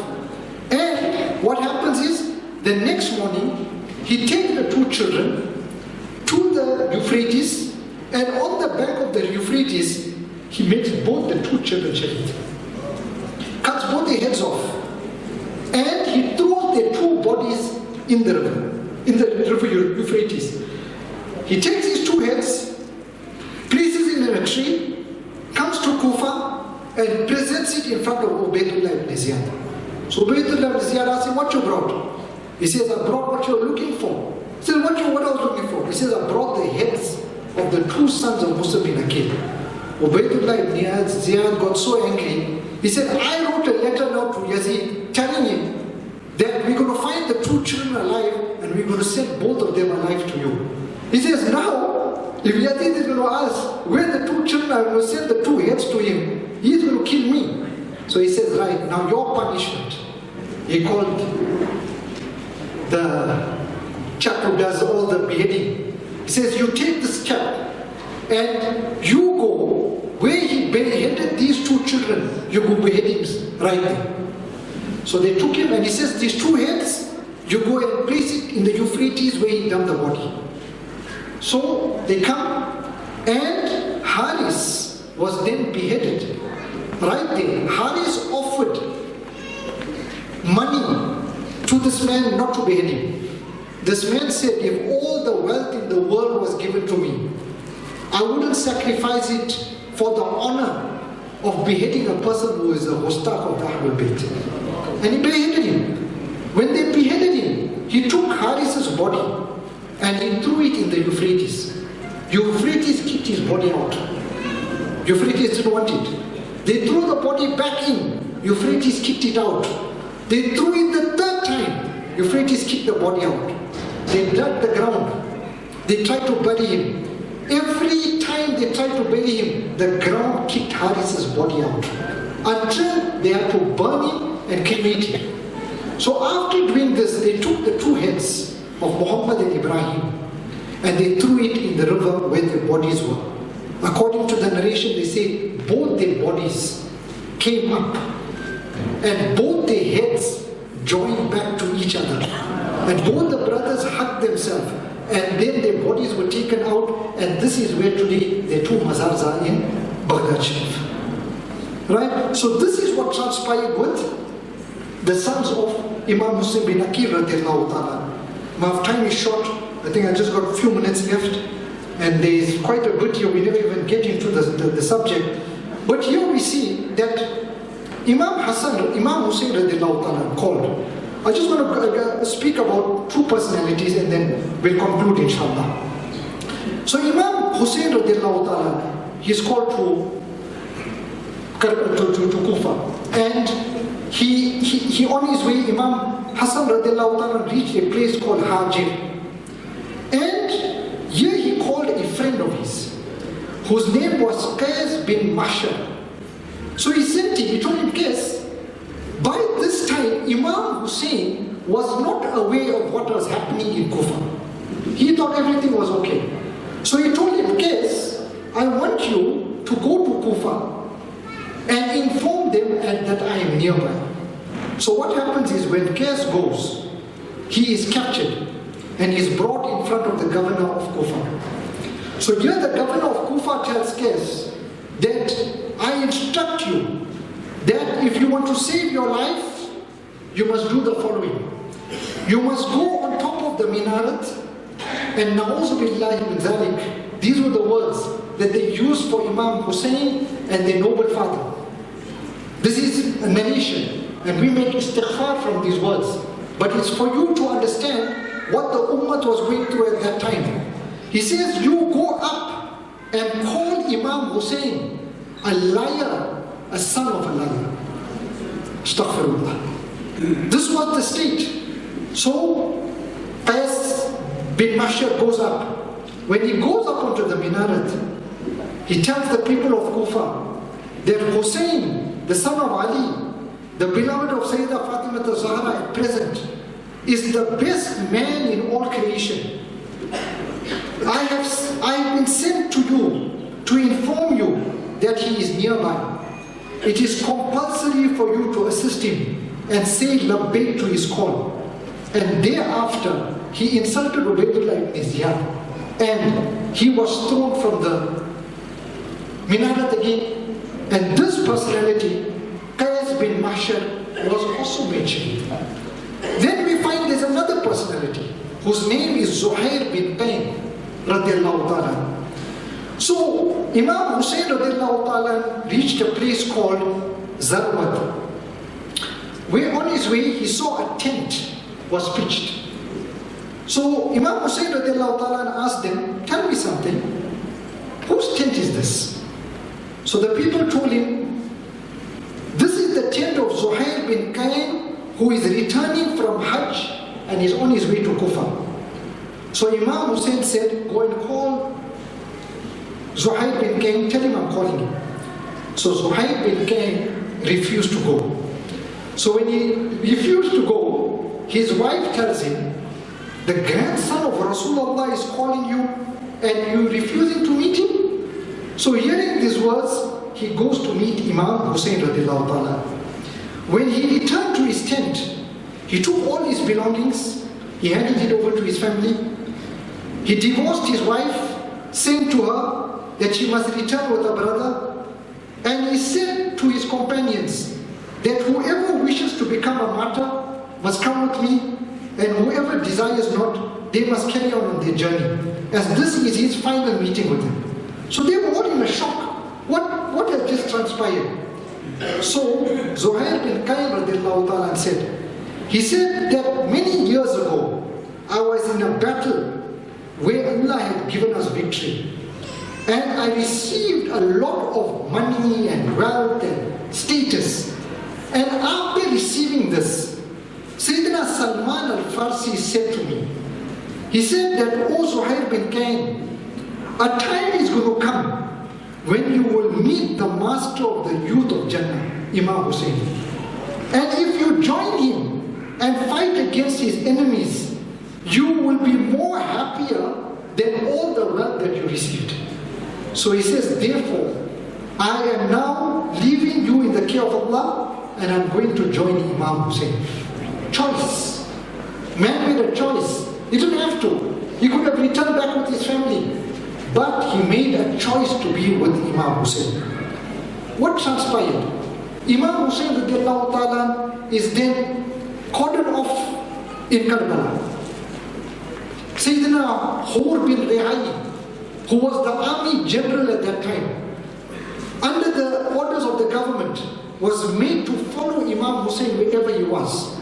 [SPEAKER 1] And what happens is, the next morning, he takes the 2 children to the Euphrates, and on the bank of the Euphrates, he makes both the 2 children shaheed. Cuts both their heads off. And he throws their 2 bodies in the river Euphrates. He takes his 2 heads, places it in a tree, comes to Kufa, and presents it in front of Ubaydullah ibn Ziyad. So Ubaydullah ibn Ziyad asks him, what you brought? He says, I brought what you're looking for. He says, what I was looking for? He says, I brought the heads of the 2 sons of Muslim ibn Aqil. Ubaydullah ibn Ziyad got so angry. He said, I wrote a letter now to Yazid telling him that we're going to find the 2 children alive and we're going to send both of them alive to you. He says, now, if Yazid is going to ask where the 2 children are, going to send the 2 heads to him, he's going to kill me. So he says, right, now your punishment. He called the chap who does all the beheading. He says, you take this chap and you go where he beheaded these 2 children, you go behead him right there. So they took him and he says, these 2 heads, you go and place it in the Euphrates where he dumped the body. So they come and Haris was then beheaded. Right there, Haris offered money to this man not to behead him. This man said, if all the wealth in the world was given to me, I wouldn't sacrifice it for the honor of beheading a person who is a hostaq of the al-Bayt. And he beheaded him. When they beheaded him, he took Haris's body and he threw it in the Euphrates. Euphrates kicked his body out. Euphrates didn't want it. They threw the body back in. Euphrates kicked it out. They threw it the 3rd time. Euphrates kicked the body out. They dug the ground. They tried to bury him. Every time they tried to bury him, the ground kicked Haris's body out. Until they had to burn him and cremate him. So after doing this, they took the 2 heads of Muhammad and Ibrahim and they threw it in the river where their bodies were. According to the narration, they say both their bodies came up and both their heads joined back to each other. And both the brothers hugged themselves and then their bodies were taken out, and this is where today their 2 mazars are in Baghdad Sharif. Right? So this is what transpired with the sons of Imam Hussein bin Aqil radiallahu ta'ala. My time is short. I think I just got a few minutes left, and there is quite a bit here. We never even get into the subject. But here we see that Imam Hussein radiallahu ta'ala called. I just want to speak about 2 personalities and then we'll conclude inshallah. So Imam Hussein radiallahu ta'ala, he's called to Kufa, and he on his way, Imam Hassan radiallahu ta'ala reached a place called Hajir. And here he called a friend of his, whose name was Qais bin Mahshar. So he sent him, he told him, Qais, by this time Imam Hussein was not aware of what was happening in Kufa. He thought everything was okay. So he told him, Qais, I want you to go to Kufa and inform them that I am nearby. So what happens is when Qais goes, he is captured and is brought in front of the governor of Kufa. So here the governor of Kufa tells Qais that I instruct you that if you want to save your life, you must do the following. You must go on top of the minaret, and na'uzu billahi min dhalik, these were the words that they used for Imam Hussein and their noble father. This is a narration, and we make istighfar from these words. But it's for you to understand what the ummah was going through at that time. He says, you go up and call Imam Hussein a liar, a son of a liar. Astaghfirullah. This was the state. So, Qais bin Mahshar goes up. When he goes up onto the minaret, he tells the people of Kufa that Hussein, the son of Ali, the beloved of Sayyidah Fatima al-Zahra at present, is the best man in all creation. I have been sent to you to inform you that he is nearby. It is compulsory for you to assist him and say al-Bayt to his call. And thereafter, he insulted Ubaydullah ibn Ziyad, and he was thrown from the minaret again. And this personality, Qais bin Mahshar, was also mentioned. Then we find there's another personality whose name is Zuhair bin Qayn radiallahu ta'ala. So Imam Hussein radiallahu ta'ala reached a place called Zarwat, where on his way he saw a tent was pitched. So Imam Hussein radiallahu ta'ala asked them, tell me something, whose tent is this? So the people told him, this is the tent of Zuhair bin Qayn, who is returning from Hajj and is on his way to Kufa. So Imam Hussein said, go and call Zuhair bin Qayn, tell him I'm calling him. So Zuhair bin Qayn refused to go. So when he refused to go, his wife tells him, the grandson of Rasulullah is calling you and you refusing to meet him? So hearing these words, he goes to meet Imam Hussein radiallahu ta'ala. When he returned to his tent, he took all his belongings, he handed it over to his family. He divorced his wife, saying to her that she must return with her brother. And he said to his companions that whoever wishes to become a martyr must come with me, and whoever desires not, they must carry on their journey, as this is his final meeting with him. So they were all in a shock. What has just transpired? So Zuhair bin Qayn radiallahu ta'ala said, he said that many years ago, I was in a battle where Allah had given us victory. And I received a lot of money and wealth and status. And after receiving this, Sayyidina Salman al-Farsi said to me, he said that, O Zuhair bin Qayn, a time is going to come when you will meet the master of the youth of Jannah, Imam Hussein. And if you join him and fight against his enemies, you will be more happier than all the wealth that you received. So he says, therefore, I am now leaving you in the care of Allah and I'm going to join Imam Hussein. Choice. Man made a choice. He didn't have to. He could have returned back with his family. But he made a choice to be with Imam Hussein. What transpired? Imam Hussein radiallahu ta'ala is then cordoned off in Karbala. Sayyidina Hur bin Rehayi, who was the army general at that time, under the orders of the government, was made to follow Imam Hussein wherever he was.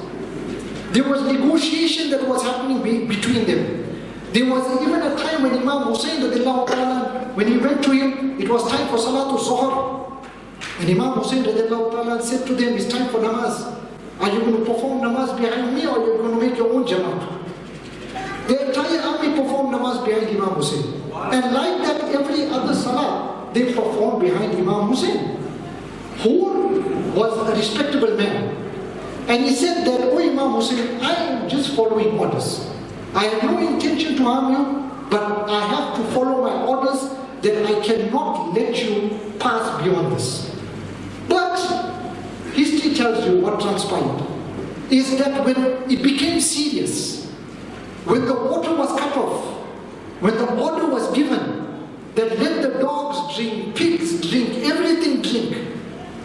[SPEAKER 1] There was negotiation that was happening between them. There was even a time when Imam Hussein, when he went to him, it was time for Salatul Zuhr. And Imam Hussein said to them, it's time for namaz. Are you going to perform namaz behind me or are you going to make your own jamaat? The entire army performed namaz behind Imam Hussein. And like that, every other salah, they performed behind Imam Hussein. Hur was a respectable man. And he said that, "Oh Imam Hussein, I am just following orders. I have no intention to harm you, but I have to follow my orders, that I cannot let you pass beyond this." But history tells you what transpired is that when it became serious, when the water was cut off, when the order was given that let the dogs drink, pigs drink, everything drink,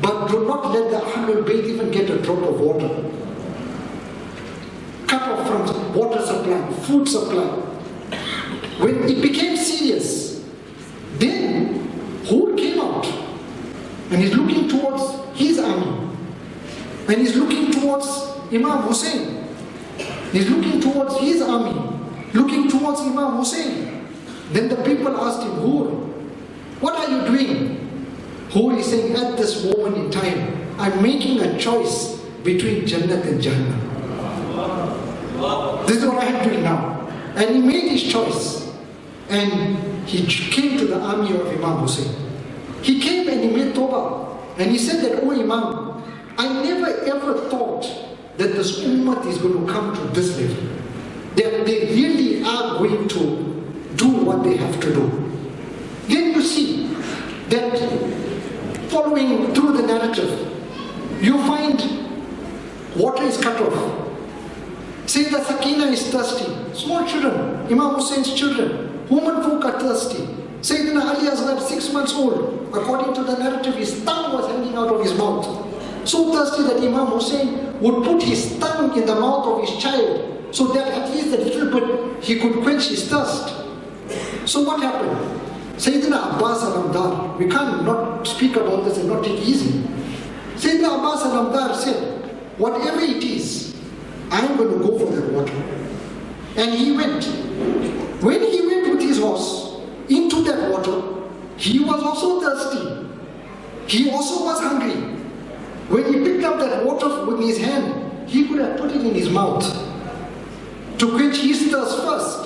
[SPEAKER 1] but do not let the al-Bayt even get a drop of water. Cut off from water supply, food supply. When it became serious, then Hur came out and he's looking towards his army. And he's looking towards Imam Hussein. He's looking towards his army, looking towards Imam Hussein. Then the people asked him, "Hur, what are you doing?" Hur is saying, "At this moment in time, I'm making a choice between Jannat and Jahannam. This is what I am doing now." And he made his choice. And he came to the army of Imam Hussein. He came and he made tawbah. And he said that, "Oh Imam, I never ever thought that this ummah is going to come to this level. That they really are going to do what they have to do." Then you see that following through the narrative, you find water is cut off. Say the Sakina is thirsty. Small children, Imam Hussein's children, women folk are thirsty. Sayyidina Ali Asghar, 6 months old, according to the narrative, his tongue was hanging out of his mouth. So thirsty that Imam Hussein would put his tongue in the mouth of his child, so that at least a little bit he could quench his thirst. So what happened? Sayyidina Abbas al-Amdar, we can't not speak about this and not take it easy. Sayyidina Abbas al-Amdar said, "Whatever it is, I'm going to go for that water." And he went. When he went with his horse into that water, he was also thirsty. He also was hungry. When he picked up that water with his hand, he could have put it in his mouth to quench his thirst first.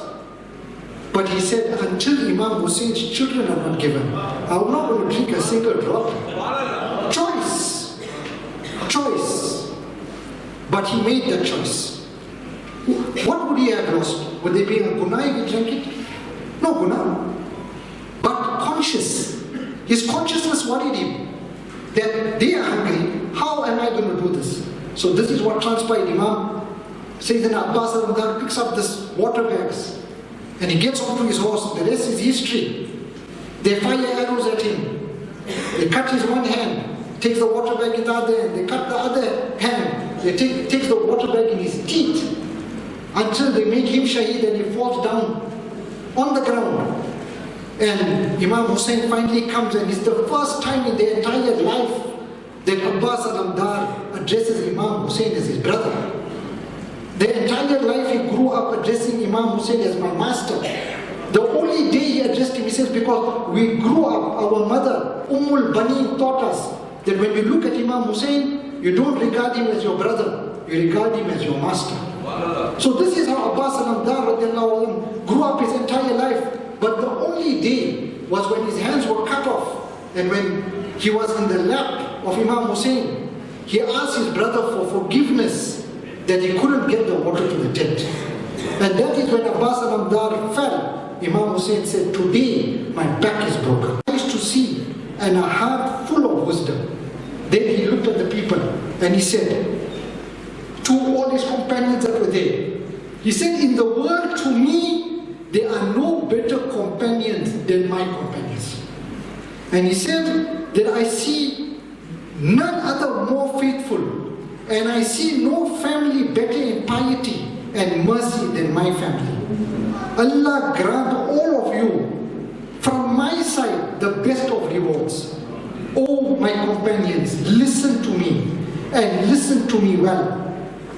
[SPEAKER 1] But he said, "Until Imam Hussein's children are not given, I'm not going to drink a single drop." Choice. Choice. But he made that choice. What would he have lost? Would they be a guna if he drank it? No guna. But conscious. His consciousness worried him that they are hungry. How am I going to do this? So this is what transpired. Imam Sayyidina Abbas al-Amdar picks up this water bags and he gets onto his horse. The rest is history. They fire arrows at him. They cut his one hand, takes the water bag in the other hand. They cut the other hand. They takes the water bag in his teeth until they make him shaheed and he falls down on the ground. And Imam Hussein finally comes, and it's the first time in their entire life that Abbas al-Amdar addresses Imam Hussein as his brother. The entire life he grew up addressing Imam Hussein as my master. The only day he addressed him, he says, because we grew up, our mother, Ummul Banin, taught us that when you look at Imam Hussein, you don't regard him as your brother, you regard him as your master. So this is how Abbas al-Amdar grew up his entire life. But the only day was when his hands were cut off, and when he was in the lap of Imam Hussein, he asked his brother for forgiveness that he couldn't get the water to the tent. And that is when Abbas al-Amdar fell. Imam Hussein said, "Today my back is broken." Eyes to see and a heart full of wisdom. Then he looked at the people and he said to all his companions that were there, he said, "In the world to me, there are no better companions than my companions." And he said that I see none other more faithful, and I see no family better in piety and mercy than my family. Allah grant all of you from my side the best of rewards. Oh my companions, listen to me and listen to me well.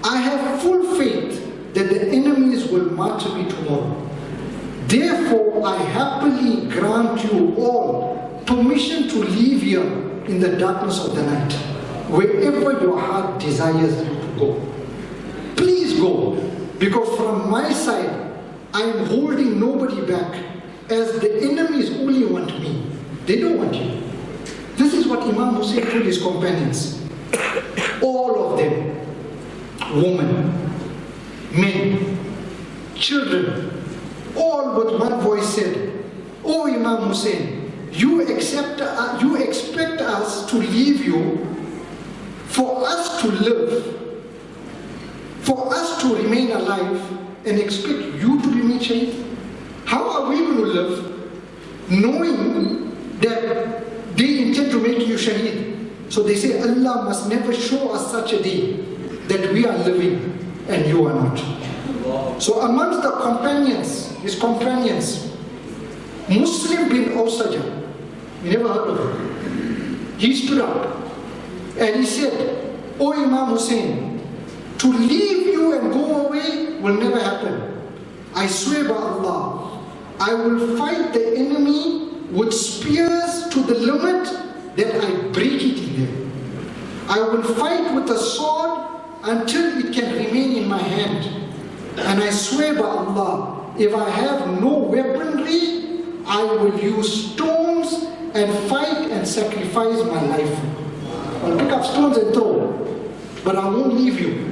[SPEAKER 1] I have full faith that the enemies will martyr me tomorrow. Therefore, I happily grant you all permission to leave here in the darkness of the night, wherever your heart desires you to go. Please go, because from my side, I am holding nobody back, as the enemies only want me. They don't want you. This is what Imam Hussein told his companions. All of them, women, men, children, all with one voice said, "Oh Imam Hussein, you expect us to leave you for us to live, for us to remain alive, and expect you to be made shaheed? How are we going to live knowing that they intend to make you shaheed?" So they say, Allah must never show us such a day that we are living and you are not. So amongst the companions, his companions, Muslim ibn Aqil, you never heard of him. He stood up and he said, "Oh Imam Hussein, to leave you and go away will never happen. I swear by Allah, I will fight the enemy with spears to the limit that I break it in them. I will fight with a sword until it can remain in my hand. And I swear by Allah, if I have no weaponry, I will use stones and fight and sacrifice my life. I'll pick up stones and throw, but I won't leave you."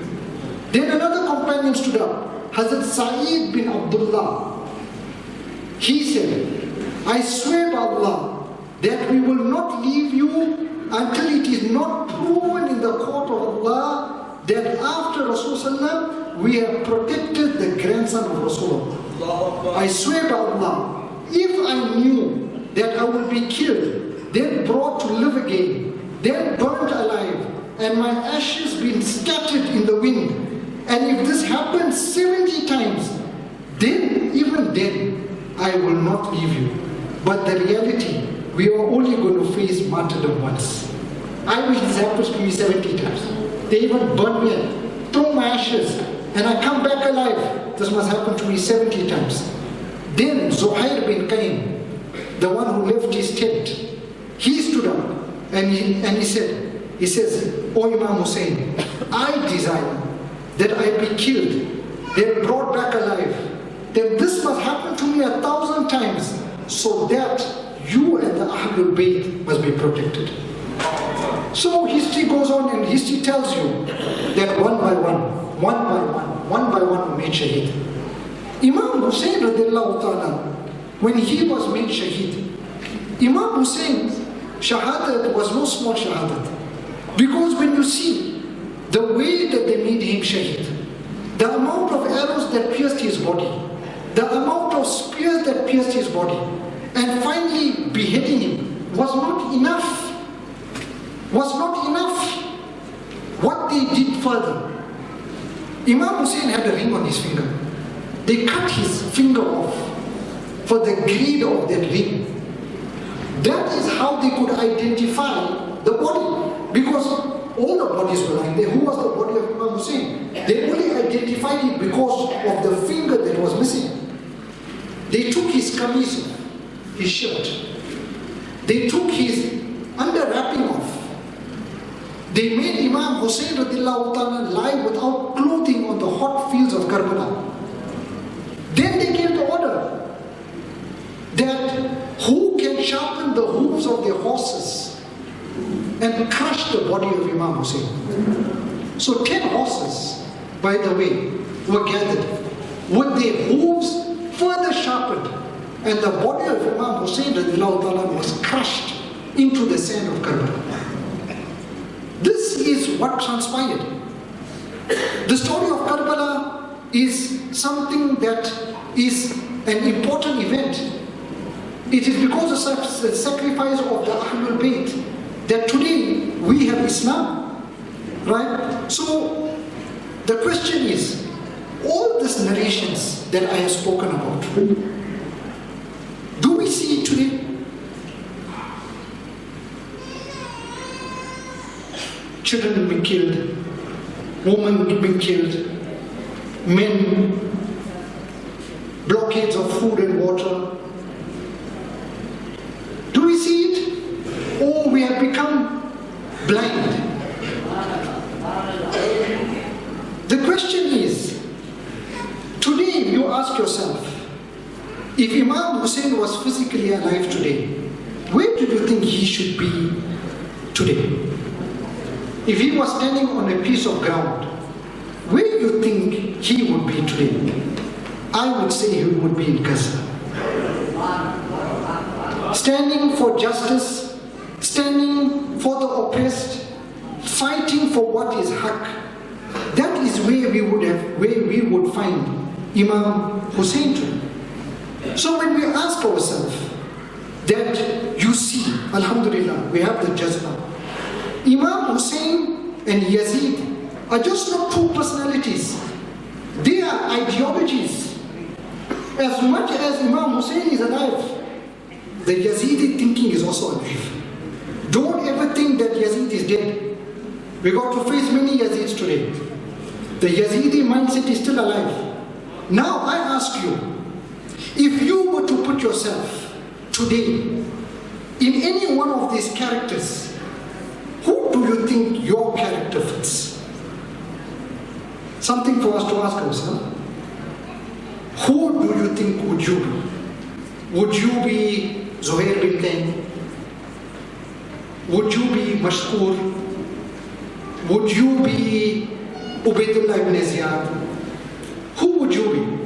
[SPEAKER 1] Then another companion stood up, Hazrat Sa'id bin Abdullah. He said, "I swear by Allah that we will not leave you until it is not proven in the court of Allah that after Rasulullah we have protected the grandson of Rasulullah. I swear by Allah, if I knew that I would be killed, then brought to live again, then burnt alive, and my ashes being scattered in the wind, and if this happens 70 times, then even then I will not leave you. But the reality, we are only going to face martyrdom once. I wish this happens to me 70 times. They even burn me and throw my ashes, and I come back alive. This must happen to me 70 times. Then Zuhair bin Qayn, the one who left his tent, he stood up and he says, "Oh Imam Hussein, I desire that I be killed, then brought back alive. Then this must happen to me 1,000 times, so that you and the al-Bayt must be protected." So history goes on, and history tells you that one by one were made shaheed. Imam Hussein radiallahu ta'ala, when he was made shaheed, Imam Hussein's shahadat was no small shahadat. Because when you see the way that they made him shaheed, the amount of arrows that pierced his body, the amount of spears that pierced his body, and finally beheading him was not enough. What they did further, Imam Hussein had a ring on his finger. They cut his finger off for the greed of that ring. That is how they could identify the body, because all the bodies were lying there. Who was the body of Imam Hussein? They only identified it because of the finger that was missing. They took his kameez, his shirt. They took his underwrapping off. They made Imam Hussein radiallahu ta'ala lie without clothing on the hot fields of Karbala. Then they gave the order that who can sharpen the hooves of their horses and crush the body of Imam Hussein. So 10 horses, by the way, were gathered with their hooves further sharpened, and the body of Imam Hussein radiallahu ta'ala was crushed into the sand of Karbala. This is what transpired. The story of Karbala is something that is an important event. It is because of the sacrifice of the al-Bayt that today we have Islam, right? So the question is, all these narrations that I have spoken about, do we see it today? Children have been killed, women have been killed, men, blockades of food and water. Do we see it? Or we have become blind? The question is, today you ask yourself, If Imam Hussein was physically alive today, where do you think he should be today? If he was standing on a piece of ground, where do you think he would be today? I would say he would be in Gaza. Standing for justice, standing for the oppressed, fighting for what is haq. That is where we would find Imam Hussein today. So when we ask ourselves that, you see, alhamdulillah, we have the jazba. Imam Hussein and Yazid are just not two personalities. They are ideologies. As much as Imam Hussein is alive, the Yazidi thinking is also alive. Don't ever think that Yazid is dead. We got to face many Yazids today. The Yazidi mindset is still alive. Now I ask you, if you were to put yourself today in any one of these characters, who do you think your character fits? Something for us to ask ourselves. Who do you think would you be? Would you be Zuhair bin Kain? Would you be Mashkur? Would you be Ubaydullah ibn Ziyad? Who would you be?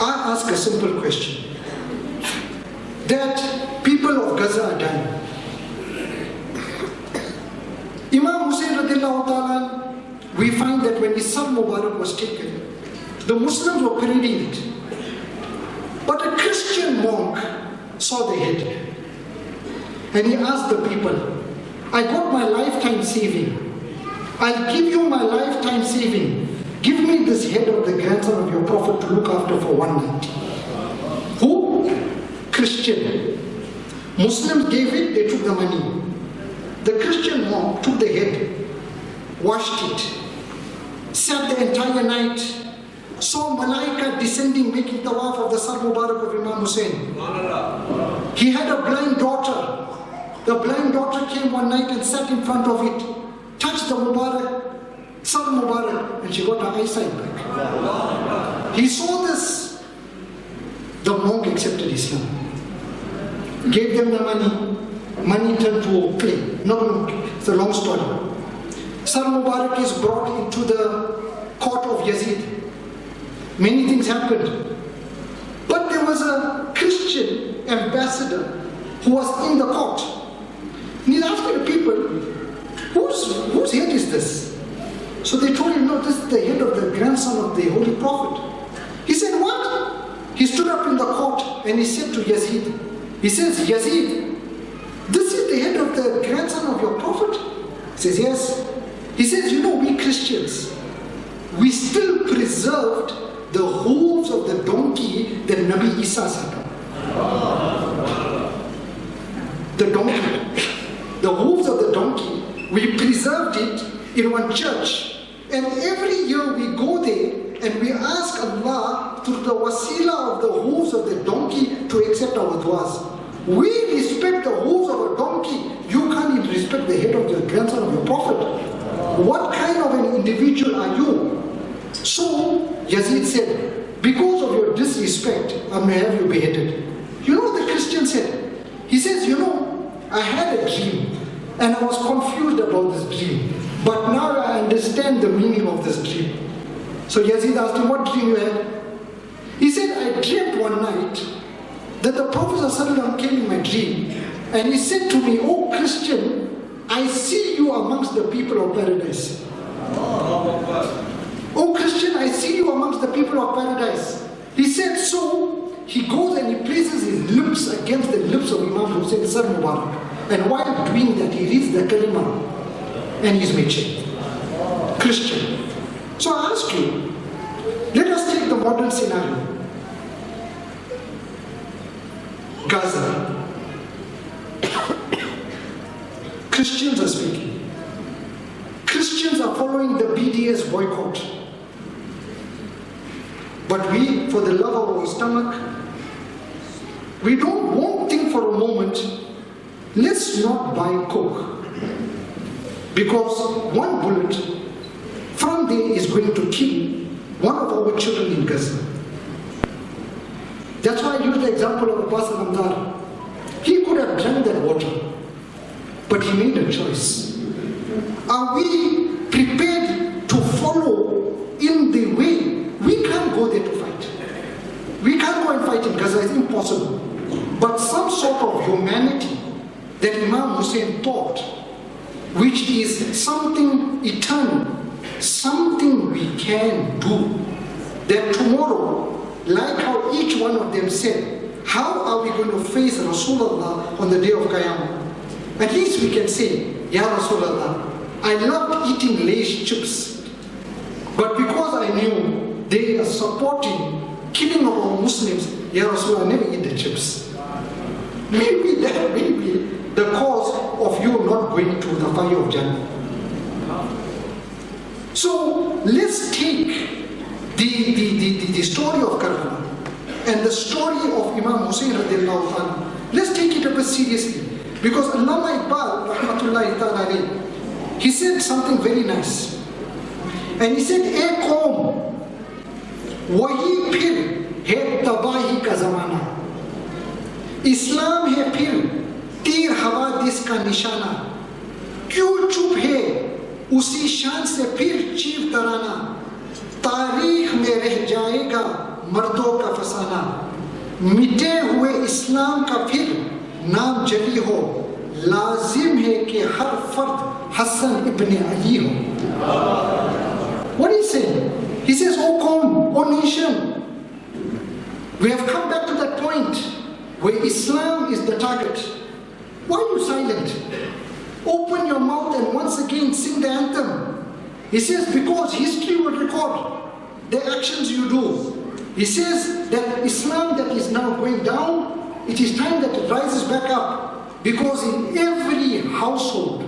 [SPEAKER 1] I ask a simple question. That people of Gaza are dying. Imam Hussein radiallahu ta'ala, we find that when his son Mubarak was taken, the Muslims were parading it. But a Christian monk saw the head. And he asked the people, I got my lifetime saving. I'll give you my lifetime saving. Give me this head of the grandson of your prophet to look after for one night. Who? Christian. Muslims gave it, they took the money. The Christian monk took the head, washed it, sat the entire night, saw Malaika descending, making tawaf of the Sar Mubarak of Imam Hussein. He had a blind daughter. The blind daughter came one night and sat in front of it, touched the Mubarak, Sar Mubarak, and she got her eyesight back. He saw this. The monk accepted Islam. Gave them the money. Money turned to clay. No, it's a long story. Sar Mubarak is brought into the court of Yazid. Many things happened. But there was a Christian ambassador who was in the court. And he's asking the people, whose head is this? So they told him, no, this is the head of the grandson of the Holy Prophet. He said, what? He stood up in the court and he said to Yazid, he says, Yazid, this is the head of the grandson of your prophet? He says, yes. He says, you know, we Christians, we still preserved the hooves of the donkey that Nabi Isa sat on. The donkey. The hooves of the donkey, we preserved it in one church. And every year we go there and we ask Allah through the wasila of the hooves of the donkey to accept our du'as. We respect the hooves of a donkey. You can't even respect the head of the grandson of your prophet. What kind of an individual are you? So Yazid said, because of your disrespect, I'm going to have you beheaded. You know what the Christian said? He says, you know, I had a dream and I was confused about this dream. But now I understand the meaning of this dream. So Yazid asked him, what dream you had? He said, I dreamt one night that the Prophet ﷺ came in my dream and he said to me, oh Christian, I see you amongst the people of paradise. Oh Christian, I see you amongst the people of paradise. He said so, he goes and he places his lips against the lips of Imam Hussein Sar Mubarak. And while doing that, he reads the kalima and he's made shahid. Christian. So I ask you, let us take the modern scenario. Gaza. Christians are speaking. Christians are following the BDS boycott. But we, for the love of our stomach, we won't think for a moment, let's not buy Coke. Because one bullet from there is going to kill one of our children in Gaza.
[SPEAKER 2] That's why I use the example of Abbas ibn Ali. He could have drank that water, but he made a choice. Are we prepared to follow in the way? We can't go there to fight. We can't go and fight in Gaza, it's impossible. But some sort of humanity that Imam Hussein taught, which is something eternal, something we can do, that tomorrow, like how each one of them said, how are we going to face Rasulullah on the day of Qiyamah? At least we can say, Ya Rasulullah, I loved eating Lay's chips, but because I knew they are supporting killing of our Muslims, Ya Rasulullah, I never eat the chips. Maybe that may be the cause of you not going to the fire of Jannah. So let's take the story of Karbala and the story of Imam Hussein radiallahu anhu. Let's take it a bit seriously, because Allama Iqbal rahmatullahi ta'ala alayhi, he said something very nice. And he said, "E qaum, wahi phir hai tabahi ka zamana. Islam hai phir तीर हवादिस का निशाना, क्यों चुप है उसी शान से फिर चीख तराना, तारीख में रह जाएगा मर्दों का फसाना, मिटे हुए इस्लाम का फिर नाम जली हो, लाजिम है कि हर फर्द हसन इब्न अली हो." What is he saying? He says, "O qawm, O nation, we have come back to that point where Islam is the target. Why are you silent? Open your mouth and once again sing the anthem." He says, because history will record the actions you do. He says that Islam that is now going down, it is time that it rises back up, because in every household,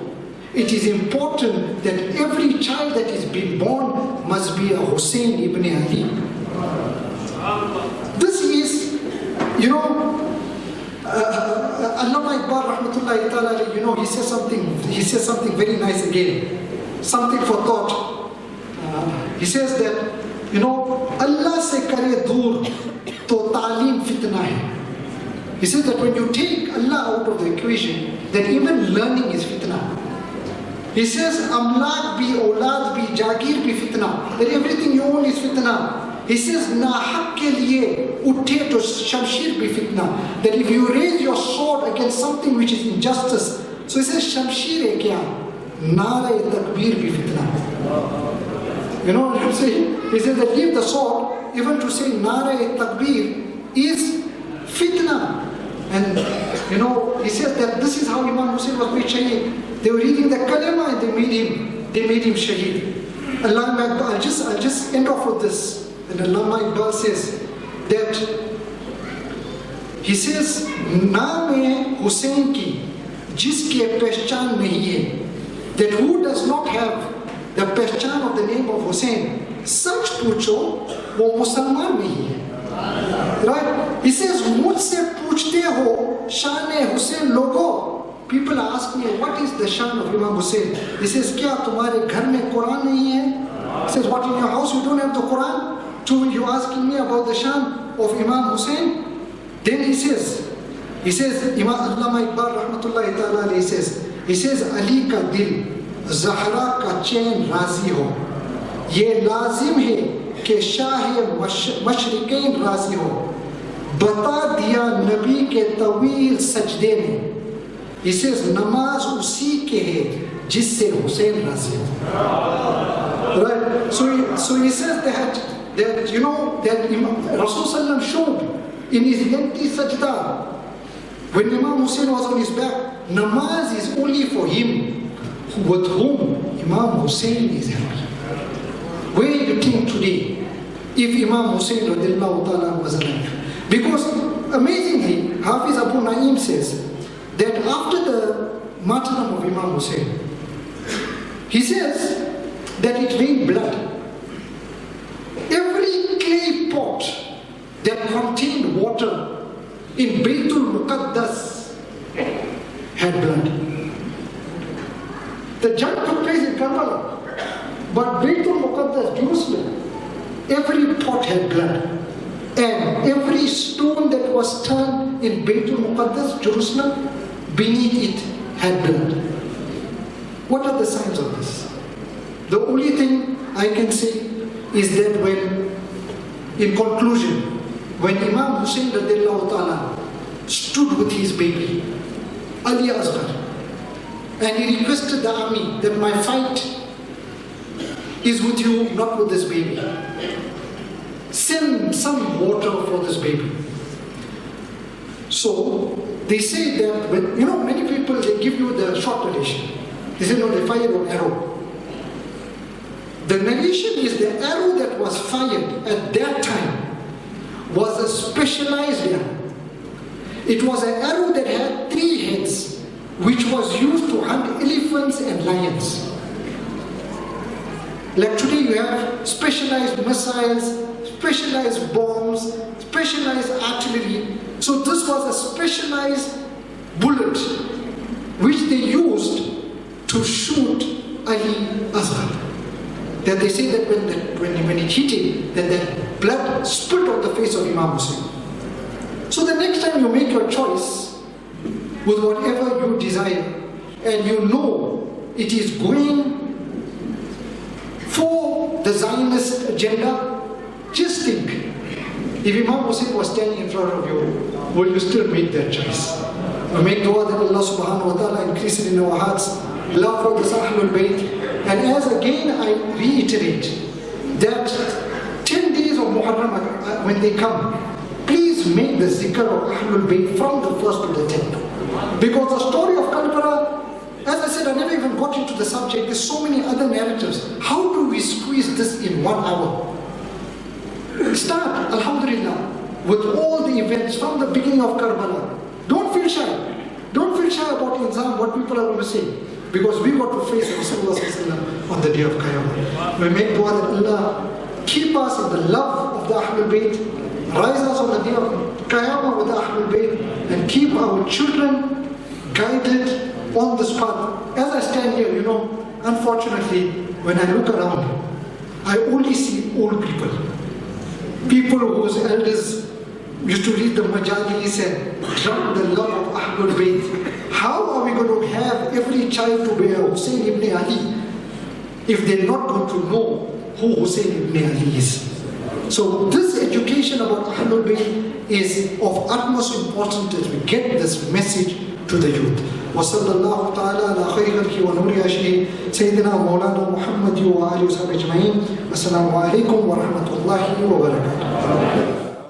[SPEAKER 2] it is important that every child that is being born must be a Hussein ibn Ali. This is, Allama Iqbal rahmatullahi ta'ala, he says something very nice again, something for thought. He says that, Allah se kare dur to ta'lim fitna hai. He says that when you take Allah out of the equation, then even learning is fitna. He says, amlak bhi, aulad bhi, jagir bhi fitna, that everything you own is fitna. He says, na haq ke liye utthe to shamshir bhi fitna, that if you raise your sword against something which is injustice, so he says, shamshir hai kya? Nara takbir bhi fitna. You know what I'm saying? He says that leave the sword, even to say nara takbir is fitna. And he says that this is how Imam Hussein was made shaheed. They were reading the kalima and they made him shaheed. I'll just end off with this. And Allama Iqbal says that, he says, naam hai Hussein ki jiske pehchan nahi hai, that who does not have the pehchan of the name of Hussein, such pucho wo Musalman nahi hai. Right? He says, mujhse puchte ho shan-e Hussein logo. People ask me, what is the shan of Imam Hussein? He says, kya tumhare ghar mein Quran nahi hai? He says, what, in your house you don't have the Quran? You asking me about the shan of Imam Hussein? Then he says, Imam Allama Iqbal rahmatullahi ta'ala, he says, Ali ka dil, Zahra ka chain razi ho. Ye lazim hai ke Shah-e Mashriqain razi ho. Bata diya Nabi ke tawil sajde mein. He says, namaz usi ke hai jisse Hussein razi ho. Right? So he says that Rasul Sallam showed in his lengthy sajda, when Imam Hussein was on his back, namaz is only for him with whom Imam Hussein is happy. Where do you think today if Imam Hussein radiallahu ta'ala was alive? Because amazingly, Hafiz Abu Naeem says that after the martyrdom of Imam Hussein, he says that it rained blood. Every clay pot that contained water in Baytul Muqaddas had blood. The judge took place in Karbala, but Baytul Muqaddas, Jerusalem, every pot had blood. And every stone that was turned in Baytul Muqaddas, Jerusalem, beneath it had burned. What are the signs of this? The only thing I can say is that in conclusion, when Imam Hussein radiallahu ta'ala stood with his baby, Ali Asghar, and he requested the army that my fight is with you, not with this baby. Send some water for this baby. So they say that, many people, they give you the short narration. They say, no, they fired an arrow. The narration is the arrow that was fired at that time was a specialized arrow. It was an arrow that had 3 heads, which was used to hunt elephants and lions. Like today you have specialized missiles, specialized bombs, specialized artillery. So this was a specialized bullet which they used to shoot Ali Asghar. That they say that when it hit him, then that blood spilled on the face of Imam Hussein. So the next time you make your choice with whatever you desire, and you know it is going for the Zionist agenda, just think, if Imam Hussein was standing in front of you, will you still make that choice? We make dua that Allah subhanahu wa ta'ala increase it in our hearts, love for this al-Bayt. And as again I reiterate that 10 days of Muharram, when they come, please make the zikr of al-Bayt from the 1st to the 10th. Because the story of Karbala, as I said, I never even got into the subject. There's so many other narratives. How do we squeeze this in 1 hour? Start, alhamdulillah, with all the events from the beginning of Karbala. Don't feel shy. Don't feel shy about Inzam, what people are going to say. Because we got to face Rasulullah on the day of Qiyamah. We make dua that Allah keep us in the love of the Ahlul Bayt, rise us on the day of Qiyamah with the Ahlul Bayt, and keep our children guided on this path. As I stand here, unfortunately, when I look around, I only see old people. People whose elders used to read the Majalis and drum the love of Ahlul Bayt. How are we going to have every child to be a Hussein ibn Ali if they're not going to know who Hussein ibn Ali is? So this education about Ahlul Bayt is of utmost importance as we get this message to the youth. وصلى الله تعالى على خير خلقه ونور عرشه سيدنا مولانا محمد وآله وصحبه أجمعين. السلام عليكم ورحمة الله وبركاته.